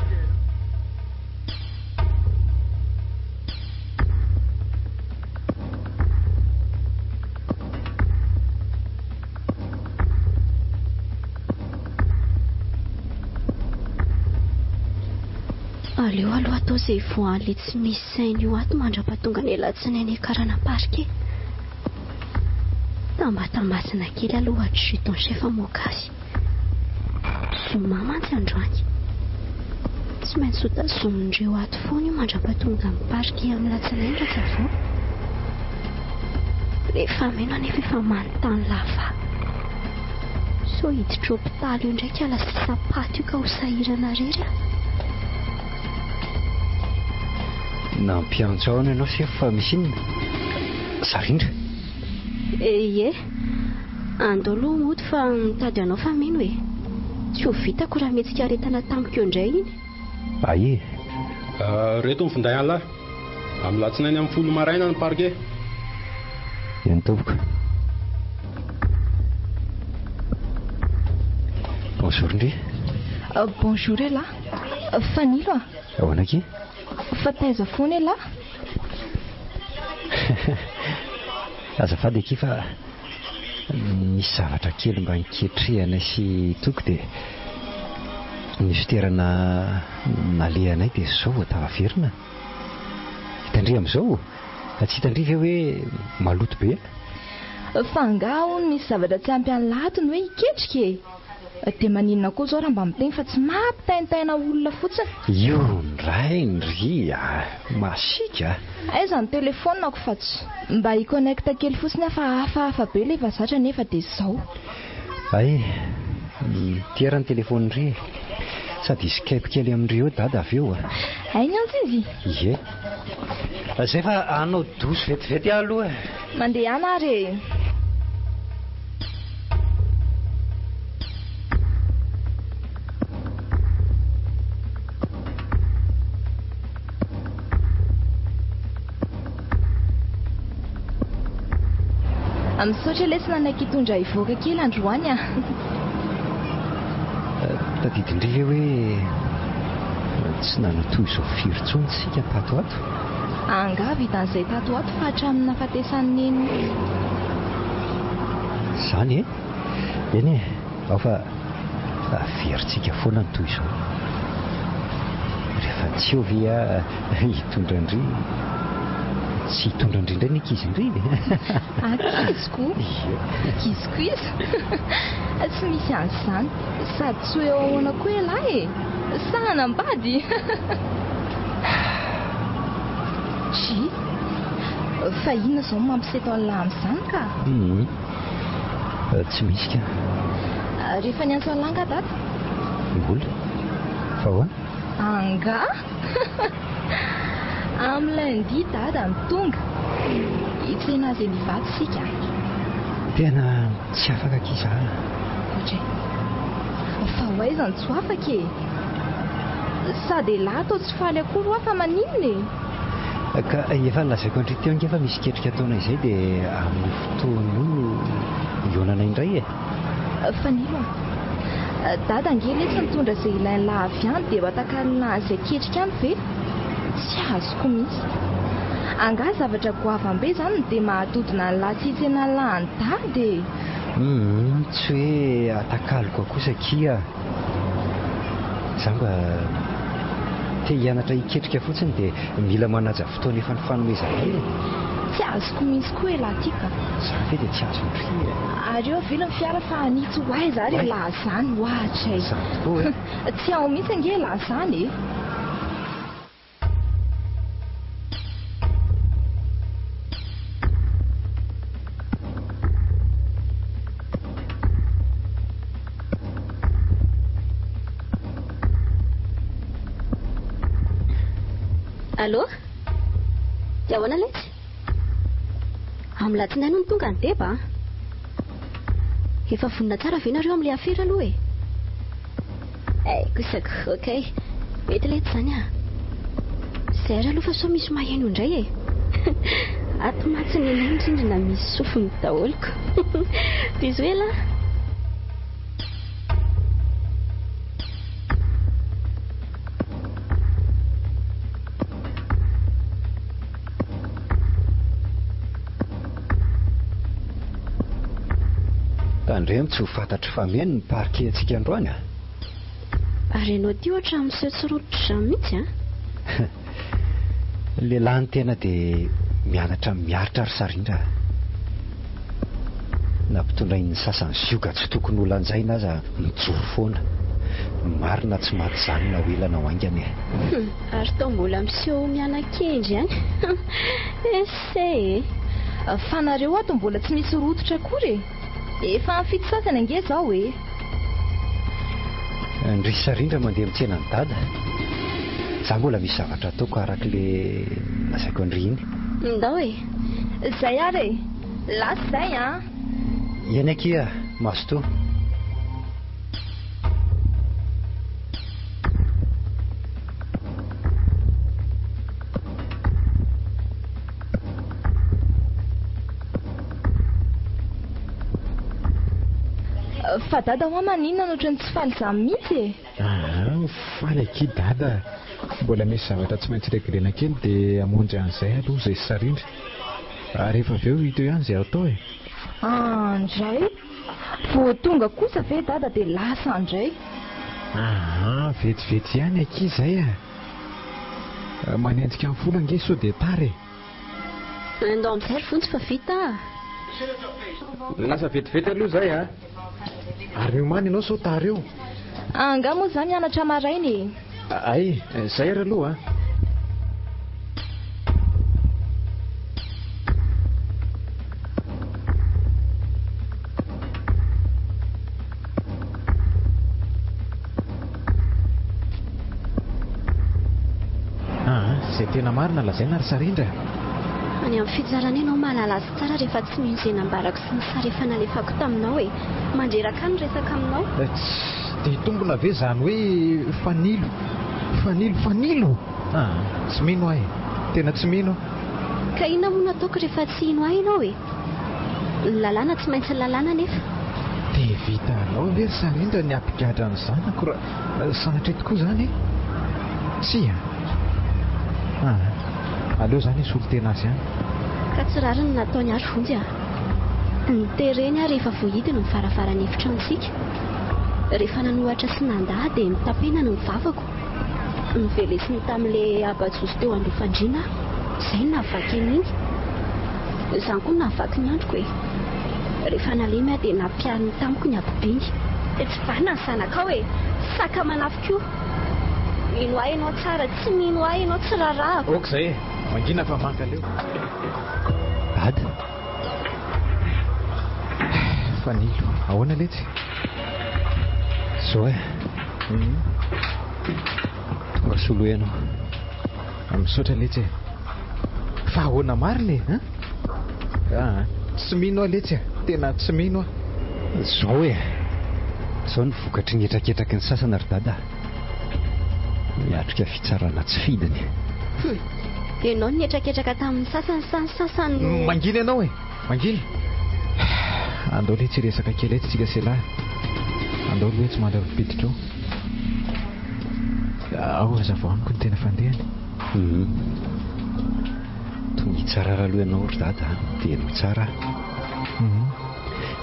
Aleo aloha atao izay voan'ilay tsy misy saina io ato mandra-pahatonga ny alatsinainy karana parike. Tambatambatsina kely aloha juton chef mogasy. Zoma mantsy androany. Tsy maintsy ho tazomindreo ato foana io mandra-pahatonga ny parike amin'ny latsinainy raha zavao. Rehefa meno anefa efa manontany lava. So hiditra hopitaly io ndraiky ala sy sapato io ka ho sahirana rery. Nampiantsaona ianao sefo fa misy inona? Sarindra? Ie, andao aloha moto fa mitady anao fa mino e. Tsy ho vitako raha metsika aretana tamiko eo indray iny. Aie. Reto ny finday any lahy. Amin'ny latsinainy amin'ny 10 maraina ny parke. Eny tompoko. Bonjour ndry. Bonjour e lahy. Fanilo a? Ahoana aky? Fa taiza foana e lahy? Azafady aky fa misy zavatra kely mba niketrehana sy toko dia nisy toerana nalehanay dia izao vao tavaverina. Hitandry amin'izao? Tsy hitandry ve hoe maloto be? Fa angaha hono misy zavatra tsy ampy any latony hoe hiketrika e. Dia maninona koa izao raha mba miteny fa tsy mampitaintaina olona fotsiny. Io ndray ndry masika. Aiza ny telefonako fa tsy mba hiconnecta kely fotsiny fa hafahafa be ilay vazatra nefa dia izao. Ay, tiara ny telefony ndry. Sady Skype kely amin'ndry eo dada avy eo. Ainy antsy izy? Ie. Izay fa anao doso vetivety aloha. Mandeha ana ary. Misaotra lesina anaiky hitondra hivoaka kely androany a. Tadidindry ve hoe tsy nanatoy izao firy tsony sika tatoato? Angaha vitan'izay tatoato fa hatramin'ny nahafatesan'ny neny. Izany e? Eny e, ao fa veritsika foana ny toy izao. Rehefa tsy eo ve hitondra ndry. Tsy hitondra indrindray ny ankizy indry. Akiziko? Akiziko izy? Tsy misy an'izany. Sady tsy eo ahoana koa ialahy e. Sahanambady. Tsy. Fa inona izao mampiseto an'lahy amin'izany ka? Tsy misy ka. Rehefa niantso an'lahy nga dada? Mbola. Fa hoana? Angaha? Amin'ny lundi dada mitonga. Hitsena izay mivady sika. Tena tsy afaka kiza. Ohatray. Fa ho aiza ny tsy ho afaka e. Sady lahy atao tsy faly akory ho fa maninona e. Ka efa nolazaiko andry teo ange fa misy ketrika ataonay izay dia amin'ny fotoana io ionanay indray e. Fanilo a. Dada ange letsy mitondra izay ilainy lahy avy any dia matakalina izay ketrika any ve? Tsy azoko mihitsy. Angaha zavatra goavam-be izany dia mahatodina ny lahy tsy hitsena lahy dady e. Tsy hoe atakaliko kosa kia. Za mba te hianatra hiketrika fotsiny dia mila manaja fotoana efa ny fanomezana e. Tsy azoko misy koa lahy tika. Za ve dia tsy azo ndry. Areo avela ny fiara fa nitsy ho aiza ary lahazany hoatray. Tsy ao mihitsy ange lahazany e. Allô? Dia ahoana letsy? Amin'ny latsinainy no tonga ny deba. Efa vonona tsara ve nareo amin'ilay afera aloha e? Kosako, okey. Mety letsy zany a. Izay ary aloha fa sao misy maheno indray e. Ato matsiny ilay indrindrina misy sofiny daholiko. Bisous ela. Andreo tsy ho fantatry fa meny ny parke antsika androany a. Ary ianao ty ohatra amin'iseo tsy rototra mihitsy a. Lehilahy ny tena dia mianatra miaritra ary sarindra. Nampitondra iny sasany zioga tsy tokony ho lanjaina aza mijoro foana. Marina tsy maty zany na hoelana ho aingany e. Ary tao mbola miseho mianan-kendry any. Ese e. Fa nareo ato mbola tsy misy rototra akory e. Efa mifito sasany ange zao e. Ndry sarindra mandeha mitsena ny dada. Za mbola misy zavatra ataoko arak'ilay lazaiko andry iny. Ndao e. Zay ary e. Lasy zay a. Eny akia masto. Fa dada hoa maninona nohatra ny tsy faly za mihitsy e. Faly aky dada. Mbola misy zavatra tsy maintsy reglena kely dia amonjy an'izay aloha izay sarindry. Rehefa avy eo hita eo ihany izay atao e. Andray vao tonga kosa ve dada dia lasa andray. Vetivety ihany aky izay a. Manenjika amin'ny folo ange sao dia tara e. Andao amin'izay ry fontsy fa vita. Lasa vetivety aloha izay a. Ary miomany ianao sao tara eo. Anga moa za mianatra maraina e. Ay, izay ary aloha izay tena marina lazaina ary sarindra. Any amin'ny fitsarana ianao mahalala azy tsara rehefa tsy mihitsy nambarako sy ny sary efa nalefako taminao e. Mandreraka ny resaka aminao. Dia tombona ve zany hoe fanilo. Tsy mino ahy. Tena tsy mino. Ka inona moa nataoko rehefa tsy ino ahy ianao e? Ny lalàna tsy maintsy lalàna nefa. Dia vita anao ve sarindra ny ampigadra ny zanako raha sanatry tokoa zany e? Tsy aleo zany isolo tena azy ihany. Ka tsy rary ny nataony ary vonjy a. Ny tereny a rehefa vohidiny ny farafaran'ny efitransika. Rehefa nanohatra sy nandahy dia mitapena ny vavako. Nivelesiny tamin'ilay abajosy teo andofandriana. Izay nahavaky an'iny. Izany koa nahavaky ny androko e. Rehefa nalemy dia nampiariny tamiko ny abibiny. Dia tsy vana ny zanakao e. Saka manafiko io. Mino ahy ianao tsara, tsy mino ahy ianao tsy rarahako. Ok izay e. Mangina fa manka leo. Dada. Fanilo. Ahoana letsy? Zao e. Tonga solo ianao. Misaotra letsy e. Fa ahoana marina e? Tsy mino aho letsy e. Tena tsy mino aho. Zao e. Zao ny vokatry ny etraketraky ny sasana ry dada. Miatrika fitsarana tsy fidiny. Ianao ny etraketraka tamin'ny sasany. Mangina ianao e. Mangina. Andao letsy resaka kely etsy tsika selahy. Andao loha tsy mandra piditra ao hazava amiko ny tena fandehany. Tonga hitsara raha aloha ianao ry dada dia no tsara.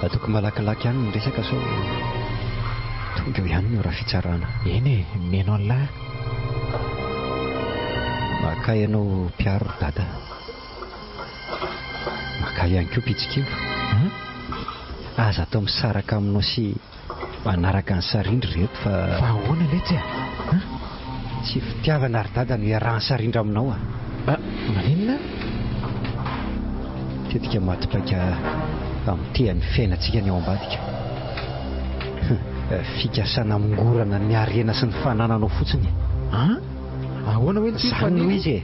Ataoko malakilaky ihany ny resaka sao tonga eo ihany no raha fitsarana. Eny e, mihainao an'lahy. maka ianao mpiaro dada, maka ihany koa pitsikilo. Aza atao misaraka aminao sy manaraka ny sarindry reto fa ahoana letsy tsy fitiavana ary dada no iarahany sarindry aminao maninona? tetika matipaika amin'ny tehan'ny fiainantsika ny ao ambadika. Fikasana mingorana ny arena sy ny fanananao fotsiny. Ahoana hoe zany ho izy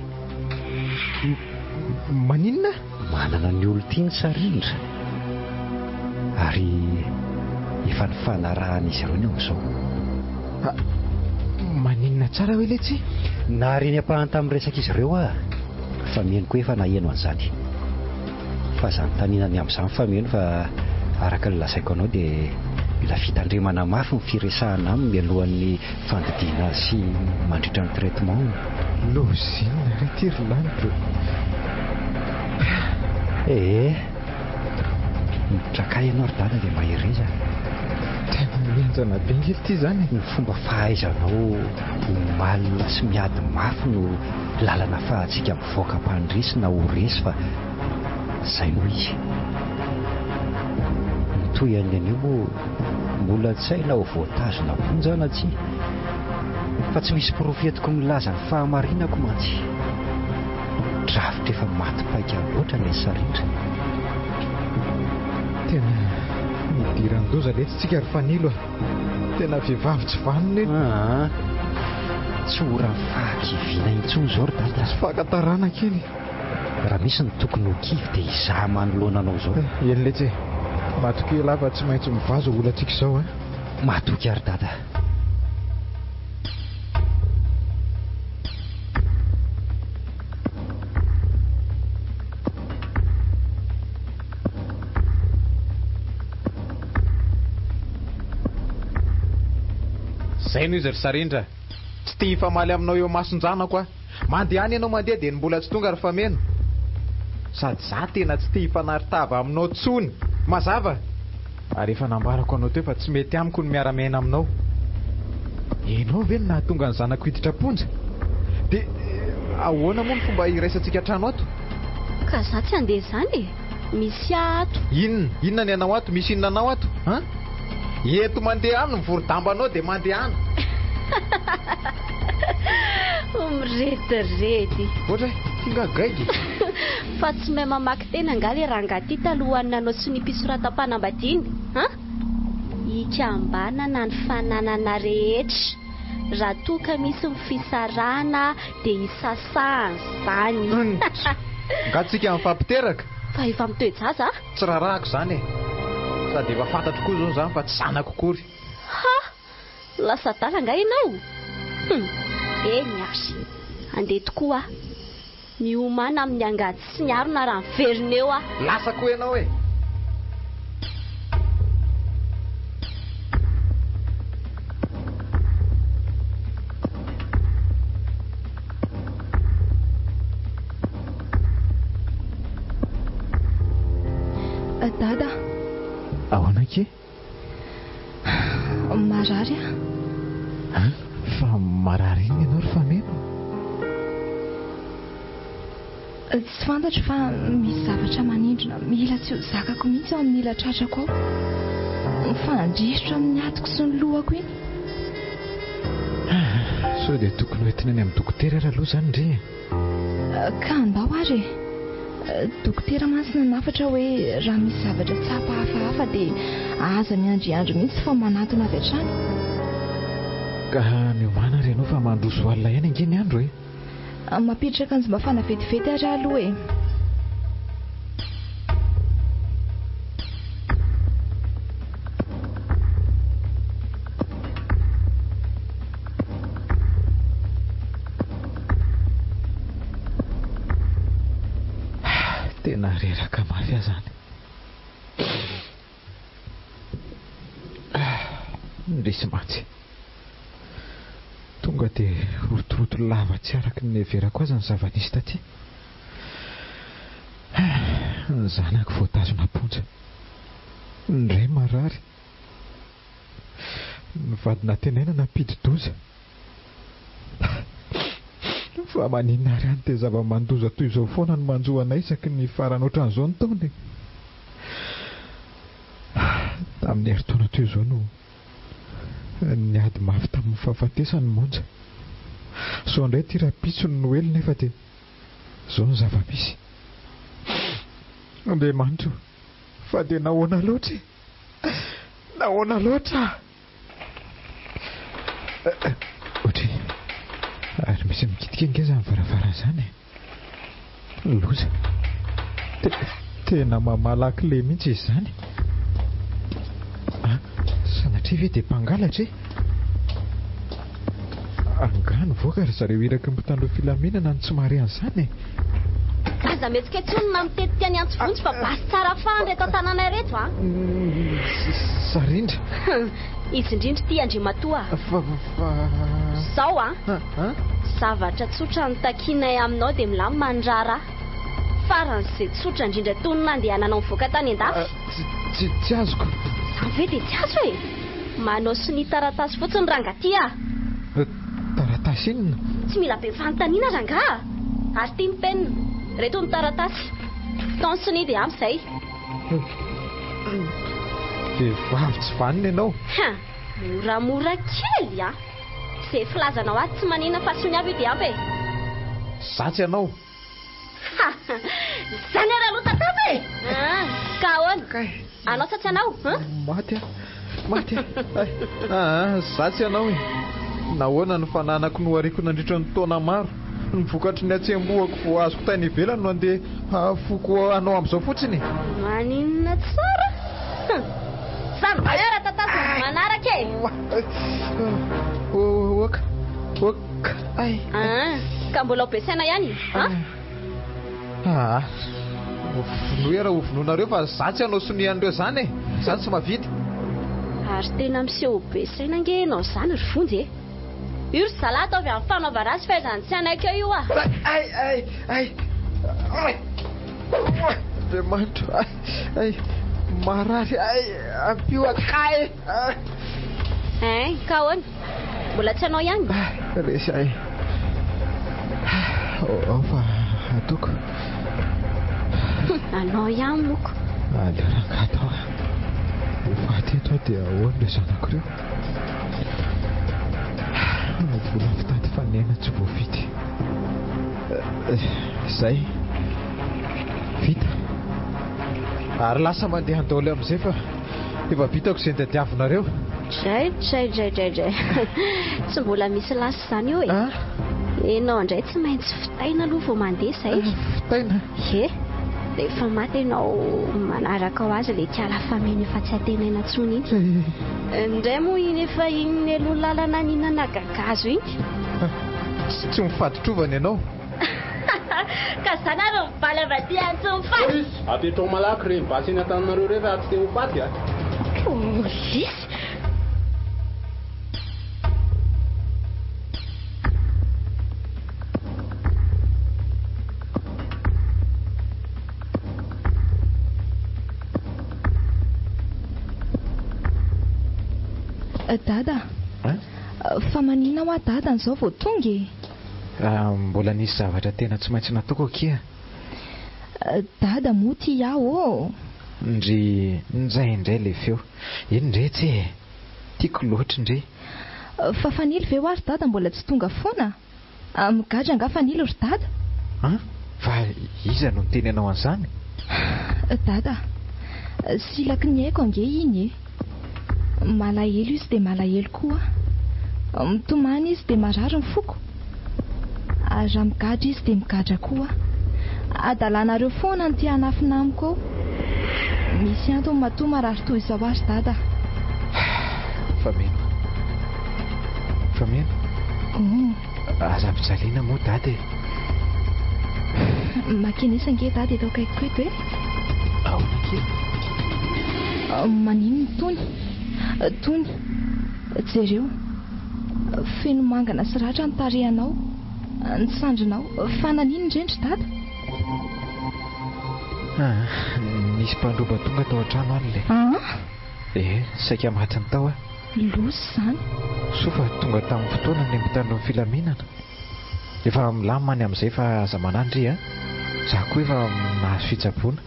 maninona? Manana ny olo tia ny sarindra ary efa ny fanarahana izy ireo ny amin'izao. Maninona tsara hoe letsy? Na reny ampahany tamin'ny resaka izy ireo fa miheno koa efa naheno an'izany. Fa zany taninany amin'izany fa miheno fa araka ny lazaiko anao dia mila fitandremana mafy ny firesahana aminy mialohan'ny fandidiana sy mandritra ny traitement. Lozina retirlanto. Mitrakay ianao ry dada dia mahireza. Tena mianjana be ngely ity zany. Ny fomba fahaizanao malina sy miady mafy no lalana fahatsika mivoaka mpandresy na ho resy fa izay no izy. Toy any anio moa mbola tsy hay na ho voatazona ponjana tsy, fa tsy misy profetiko milaza ny fahamarinako mantsy. Drafitra efa matipaika loatra ny sarindra. Tena midiran-doza letsitsika ry fanilo tena vehivavy tsy vanona tsy ora fahakiviana intsony zao ry dada. Tsy fahakantarana kely. Raha misy ny tokony ho kivy dia izaha manoloana anao zao. Eny letsy matoky lava tsy maintsy mivazo olatsika izao matoky ary dada. Zay noho izy ry sarindra, tsy tia hifamaly aminao eo mason-janako mandeha any ianao mandeha dia ny mbola tsy tonga ry fameno. Sady za tena tsy tia hifanaritava aminao tsony mazava. Ary efa nambarako anao teo fa tsy mety amiko ny miara-miaina aminao. Ianao ve no nahatonga ny zanako hiditra-ponja? Dia ahoana moa ny fomba iraisantsika trano ato? Ka za tsy andeha izany misy ato. Inona ny anao ato? Misy inona anao ato? Eto mandeha any mivorodamba anao dia mandeha any. Miretirety. Ohatra tinga gaigy. Fa tsy mahay mamaky tena angaly rangaty talohan'ny nanao sy ny mpisoratam-panambadiany. Ikambanana ny fananana rehetra. Raha toa ka misy ny fisarahana dia isasahany izany. Ngatsika mifampiteraka. Fa efa mitoejaza. Tsy rarahako izany sady efa fantatro koa zao izany fa tsy zanako kory. Lasa dala nga ianao. Eny ary andeha tokoa miomana amin'ny angady sy ny arona raha miverina eo lasa koa ianao Dada. Ahoana ke? Marary fa marary iny ianao ry fameno? Tsy fantatro fa misy zavatra manindrona mila tsy ho zakako mihitsy ao amin'ny ilatratrako ao. Mifandrisotra amin'ny atoko sy ny lohako iny. So dia tokony hoentina any amin'ny dokotera raha aloha izany ndre. Ka andao ary dokotera masina nafatra hoe raha misy zavatra tsapa hafahafa dia aza miandriandro mihitsy fa manatona avy hatrany. Ka miomana ary ianao fa mandroso alina ihany ange ny andro mampiditra akanjo mafana vetivety ary aloha tena reraka mafy aho zany. Ndrisy mantsy tonga dia rotoroto lava tsy araky ny everako aza ny zava-nisy taty. Ny zanako voatazona ponja, ndray marary, ny vadina tenaina nampidi-doza, Fa maninona ary any dia zava-mandoza toy izao foana no manjoana isaky ny farany ohatran'izao ny taony. Tamin'ny heritaona toy izao no niady mafy tamin'ny fahafatesany monja. So indray ty rapitsony no elo nefa dia izao ny zava-misy. Andriamanitra, fa dia nahoana loatra e? Nahoana loatra? Ohatry ary misy mikitika ingeza amin'ny varavaran'izany e. Loza. Tena mamalaky le mihitsy izy izany. Sanatria ve dia mpangalatra e? Angano voaka ary zareo iraky ny mpitandro filaminana ny tsy mahare an'izany e. Aza metsika tsonona mitetika ny antsovontsy fa basy tsara fahany reto an-tanàna reto a. Sarindra. Izy indrindra ty Andriamatoa. Zao a. Zavatra tsotra ny takinay aminao dia milamy mandrara. Faran'izay tsotra indrindra tony nandehananao mivoaka tany an-dafy. Tsy azoko. Zany ve dia tsy azo e? Manao sy ny taratasy fotsiny rangaty a. Taratasy inona? Tsy mila be fanontaniana ranga. Ary ty ny penina. Reto ny taratasy. Taony sy ny dia amin'izay. Vehivavy tsy vanina ianao. Moramora kely a. Izay filazanao aty tsy manina fa sy ny avy io dia ampy e. Zatsy ianao. Zany ary aloha tatapy e. Ka ahoana? Anao sa tsy anao? Maty a. Zatsy ianao e. Nahoana ny fananako no ariko nandritra ny taona maro. Ny vokatry ny atsembohako vo azoko tainy ivelany no andeha foko anao amin'izao fotsiny. Maninona tsara? Samy bayara tatasy manaraka e. Oka. Ka mbola obesaina ihany? Vinoe raha ho vinonareo fa zatsy anao sonian'ireo zany e. Zany tsy mahavita. Ary tena miseho obesaina nge ianao zany ry vonjy e. Io ry zalahy atao avy amin'ny fanaovana azy fahaizany tsy anaiky eo io a. Andriamanitra. Marary. Ampio akay. Ka ahoana? Mbola tsy anao ihany? Resy fa atoko. Anao ihany moko. Aleo rangato. Fahateto dia ahoana le zanak'ireo? Vola fitady fanena tsy voavity. Izay vita. Ary lasa mandeha an-daoly amin'izay fa efa vitako izay tadiavinareo. Dray. Tsy mbola misy lasa izany io e. Ianao indray tsy maintsy fitaina aloha vao mandeha izay. Fitaina? Ie. Rehefa maty ianao manaraka ho azy ilay tiala famena efa tsy atenaina intsony iny. Indray moa iny efa iny ny aloha lalana ninana gagazo iny. Tsy mifatotrovana ianao. Ka zany ary mivaly avy aty antsy mifaty. Apetrao malaky reny basy eny an-tananareo rehefa tsy te ho faty a. Polisy. Dada. Fa manina ho dada n'izao vao tonga e. Mbola nisy zavatra tena tsy maintsy nataoko akia. Dada moa ty aho. Nzay indray le feo. Eny ndre tsy e. Tiako loatra ndre. Fa fanily ve ho azy dada mbola tsy tonga foana? Migadra nga fanily ry dada. Fa iza no niteny anao an'izany? Dada, silaky ny haiko ange iny e. Malahelo izy dia malahelo koa. Mitomany izy dia marary ny foko. Ary raha migadra izy dia migadra koa. Adalanareo foana ny tia hanafina amiko ao. Misy antony matoa marary toy izao azy dada. Fameno. Aza mpijaliana moa dada e. Makinisa nge dada eto akaiko eto e. Ahoana kely? Maninona tony jereo feno mangana sy ratra ny tarehanao, ny sandrinao. Fa nanino indrendry dada? Nisy mpandroba tonga tao an-trano any le. Saika maty ny tao a. Losy zany. So fa tonga tamin'ny fotoana ny mitandro ny filaminana. Efa milamany amin'izay fa aza manandry a. Za koa efa nahazo fitsaboana.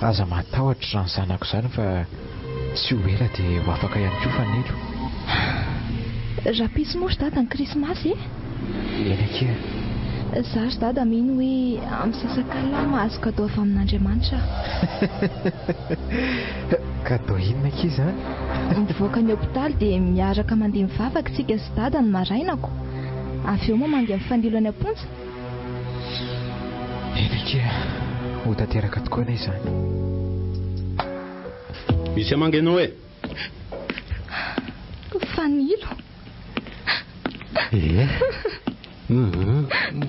Aza matahotra raha ny zanako izany fa tsy ho ela dia ho afaka ihany koa fanilo. Rapisy moa ry dada ny krismasy Eny akia. Za ry dada mino hoe amin'ny sasakalama azo kadao avy amin'Andriamanitra. Kadao inona akia izany? Mivoaka ny hôpitaly dia miaraka mandeha mivavaka tsika sy dada ny marainako. Avy eo moa mandeha mifanilo any am-ponja. Eny akia, ho tanteraka tokoa na izany. Misy amangenao hoe Fanilo.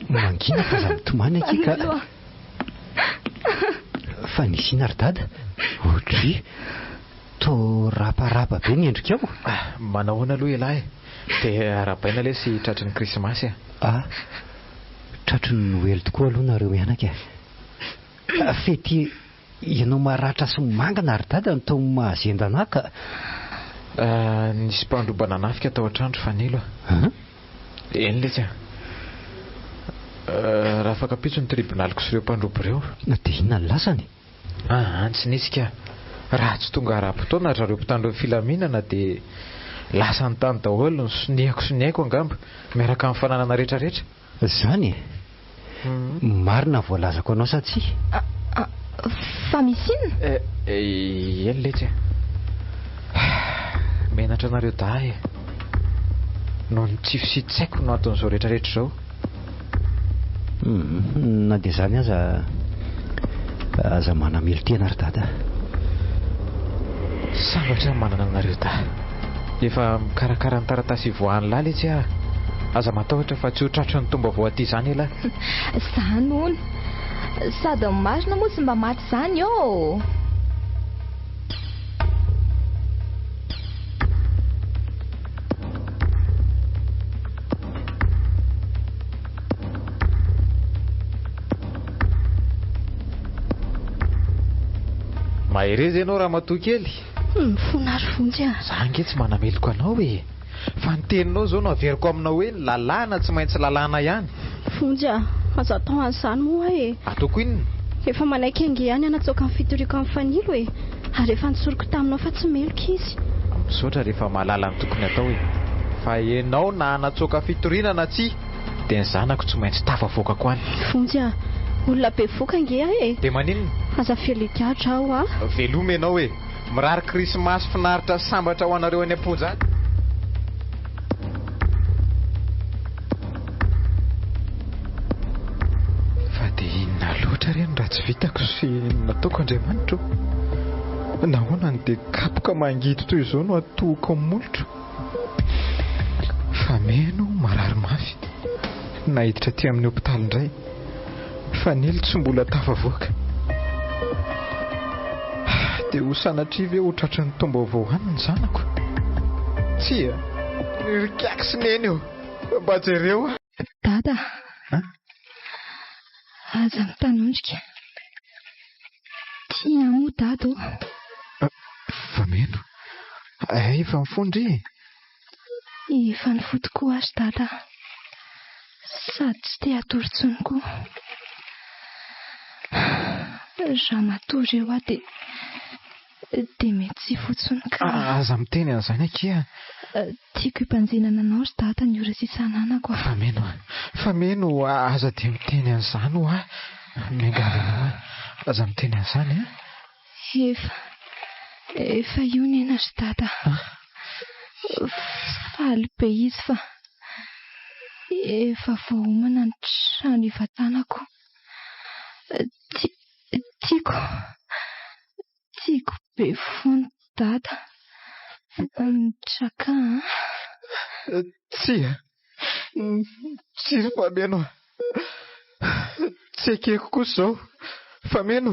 Mangina fa za mitomany aky ka. Fa nisina ry dada. Ohatry to raparapa be ny endrikao. Manahoana aloha ilahy. Dia arabaina le sy tratry ny krismasy tratry ny noely tokoa aloha nareo mianaka. Fety ianao maratra sy mangana ry dada no tao mahazendana ka. Nisy mpandrobana nafika tao an-trandro fanilo. Eny le tsy raha afaka pitso ny tribonaliko sy ireo mpandrobo ireo. Dia inona ny lasany? Tsy nisy ka. Raha tsy tonga ara-potoana zareo mpitandro ny filaminana dia lasa ny tany daholo ny soniako angamba miaraka amin'ny fananana rehetrarehetra. Zany marina voalazako anao sa tsy? Fa misy inona? Eny le tsy menatra anareo dahy noho ny tsy fisitsaiko no aton'izao rehetrarehetra izao. Na dia zany aza manamelo tena ry dada. Sambatra manana anareo dahy. Efa mikarakara ny taratasy voahany laly tsy aza matahotra fa tsy ho tratry ny tomba voaty izany ela. Zany hono. Sady marina moa tsy mba maty izany eo. Maherezy ianao raha matoa kely. Mifonary vonjy Za nge tsy manameloko anao e. Fa ny teninao zao no averiko aminao hoe lalàna tsy maintsy lalàna ihany. Vonjy aza atao an'izany moa Ataoko inona? Efa manaiky ange ihany anatsoaka amin'ny fitoriko amin'ny fanilo ary efa nisoroko taminao fa tsy meloka izy. Misaotra rehefa mahalala ny tokony atao fa ianao na anatsoaka fitoriana na tsia dia ny zanako tsy maintsy tafavoaka koa any. Vonjy olona be voka ange Dia maninona? Aza felikatra aho Veloma ianao mirary krismasy finaritra sambatra ho anareo any am-ponja any. Fa dia inona loatra reny raha tsy vitako sy nataoko Andriamanitra. Nahoana dia kapoka mangidy toy izao no atohoko amin'ny molotro. Fa meno marary mafy. Nahiditra aty amin'ny hôpitaly indray. Fanilo tsy mbola tafavoaka. Dia ho sanatriva eo ho tratry ny tomba voahaniny zanako. Tsia, rikako sy neny eo. Mba jereo Dada. Aza mitanondrika. Tia moa dada Fa meno. Efa mifondry. Efa nifoto koa azy dada. Sady tsy te hatory tsony koa. Raha matory eo dia mety tsy fotsiny ka. Aza miteny an'izany akia. Tiako himpanjenana anao ry dada ny ora sisa ananako. Fa meno aza dia miteny an'izany ho miangavy anao aza miteny an'izany Efa io nena ry dada. Faly be izy fa efa voahomana ny trano hivatanako. Tiako be fony dada. Mitraka Tsia. Tsy fa meno. Tsy ekeko kosa izao. Fa meno.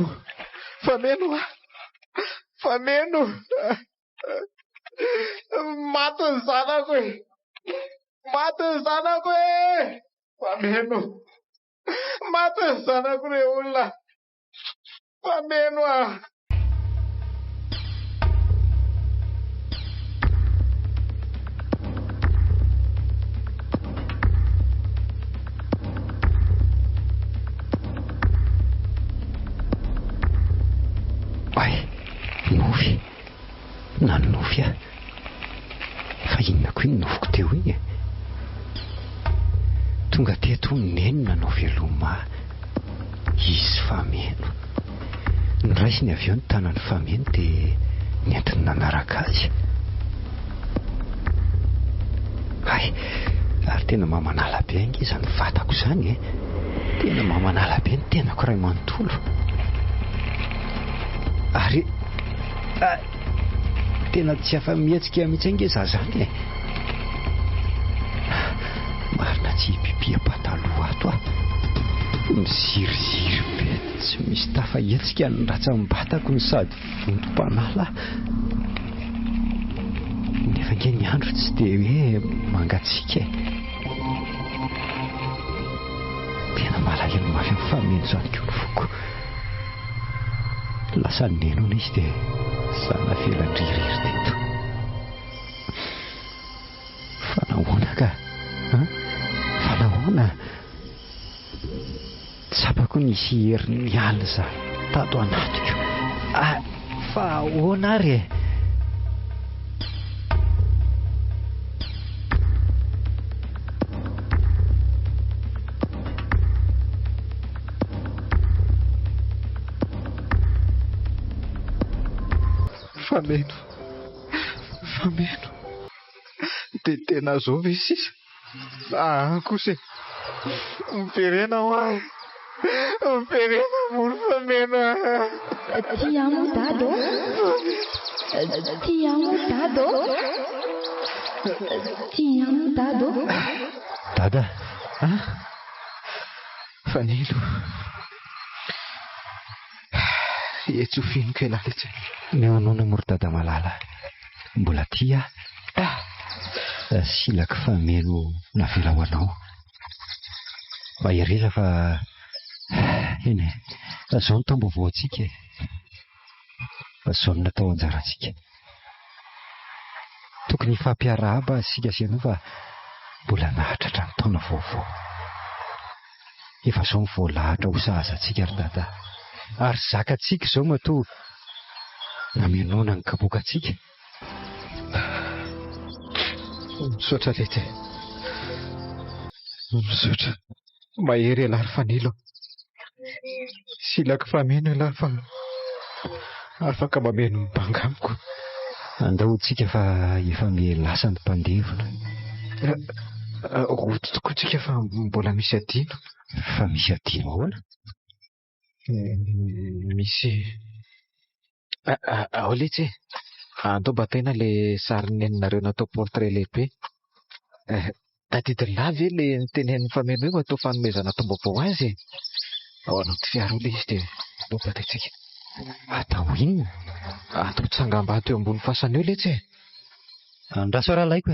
Maty ny zanako Fa meno. Maty ny zanako re olona. Fa meno nofy a fa inona koa iny nofoko teo iny tonga teto nenina nao veloma izy fameno ny raisiny avy eo ny tanany fameno dia nentiny nanaraka azy ay ary tena mamanala be ange izany vatako izany tena mamanala be ny tenako ray manontolo ary tena tsy afa-mihetsika mihitsy ange za zany marina tsy pipia-pataloha ato miziriziry be tsy misy tafahetsika ny ratsambatako ny sady vontom-panala nefa nge ny andro tsy dia hoe mangatsika tena malahelo mafy amin'ny fameno zany ko ny foko lasa nenona izy dia zana felandririry teto fa nahoana ka fa nahoana tsapako nisy herin'ny alina za tato anatiko fa ahoana ary fameno dia tena zao ve sisa kosa miperena ho ahy miperena molo fameno tia mo dado tia mo dado tia mo dado dada fanilo etsy ho finika ilaletsy neonoana moro dada malala mbola tia silaka fameno navela ho anao mahereza fa eny zao ny taom-baovao antsika fa zao ny natao anjarantsika tokony fampiarahaba sika sy anao fa mbola nahatratra ny taona vaovao efa zao ny voalahatra ho sahazatsika ry dada ary zakatsika zao matoa namenona ny kapokatsika misaotra letsy misaotra mahery alary fanilo silaka fameno alary fa afaka mameno mibanga amiko andahotsika fa efa mielasa ny mpandevona roto tokoatsika fa mbola misy adino fa misy adino ahoana misy ao letsy andao bataina le sary neninareo natao portrait lehibe tadidiny lavy e le nitenen'ny fameno hoe atao fanomezana taom-baovao azy ao anao ty fiaro le izy dia andao bataitsika atao inona atao tsangam-bato eo ambony fasana eo letsy andraso rahalaiko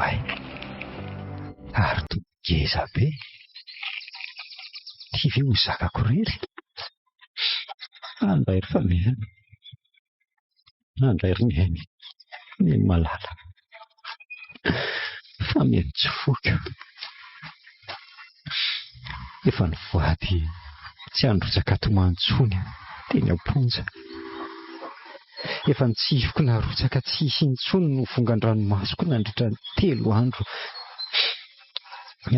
ay ary togeza be ty ve ho zakako rery andray ry fameno andray ry miainy ny malala fameno tsy foko efa ny voady tsy androtsaka tomantsony teny amponja efa nitsifiko narotsaka tsy hisy intsony no vongan-dranomasoko nandritra ny 3 andro ny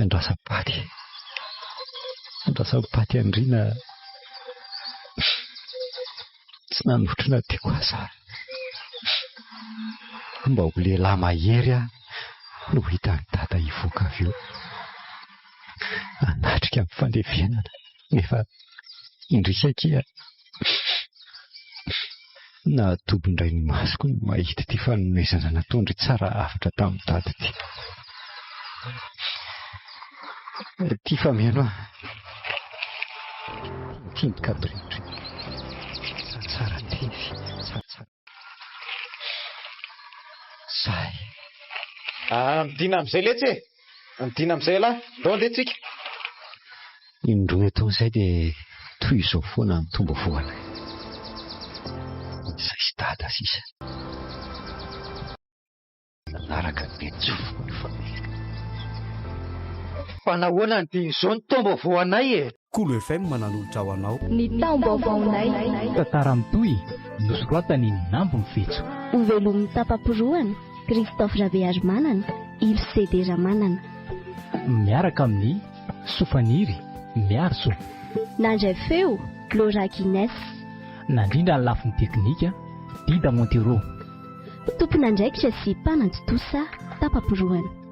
andrasam-paty andriana tsy nanotrona tiako aza mba ho lehilahy mahery no hita ny dada hivoaka avy eo anatrika amin'ny fandevenana nefa indrisakia na tobondray ny masoko no mahita ty fanomezana nataondry tsara avitra tamin'ny dady ty fameno tindika dorindry tsara teny tsaratsara zay midina amin'izay letsy midina amin'izay lahy dao letsika indrony atao izay dia toy izao foana ny tomba voanay izay sy dada sisa nanaraka ny metsy foany fameno fa nahoana ny izao ny tomba voanay Kolo FM manan'olotra ho anao. Ny taom-baovaonay tantara mitohy nosoratany Nambo Mifetso. Ho velomin'ny tapam-poroana Christophe Rabearymanana, Yves CD Ramanana. Miaraka amin'ny Sofaniry Miarso. Nandray feo Laura Guinness. Nandrindra ny lafin'ny teknika Dida Montero. Tompon'andraikitra sy mpanantotosa tapam-poroana.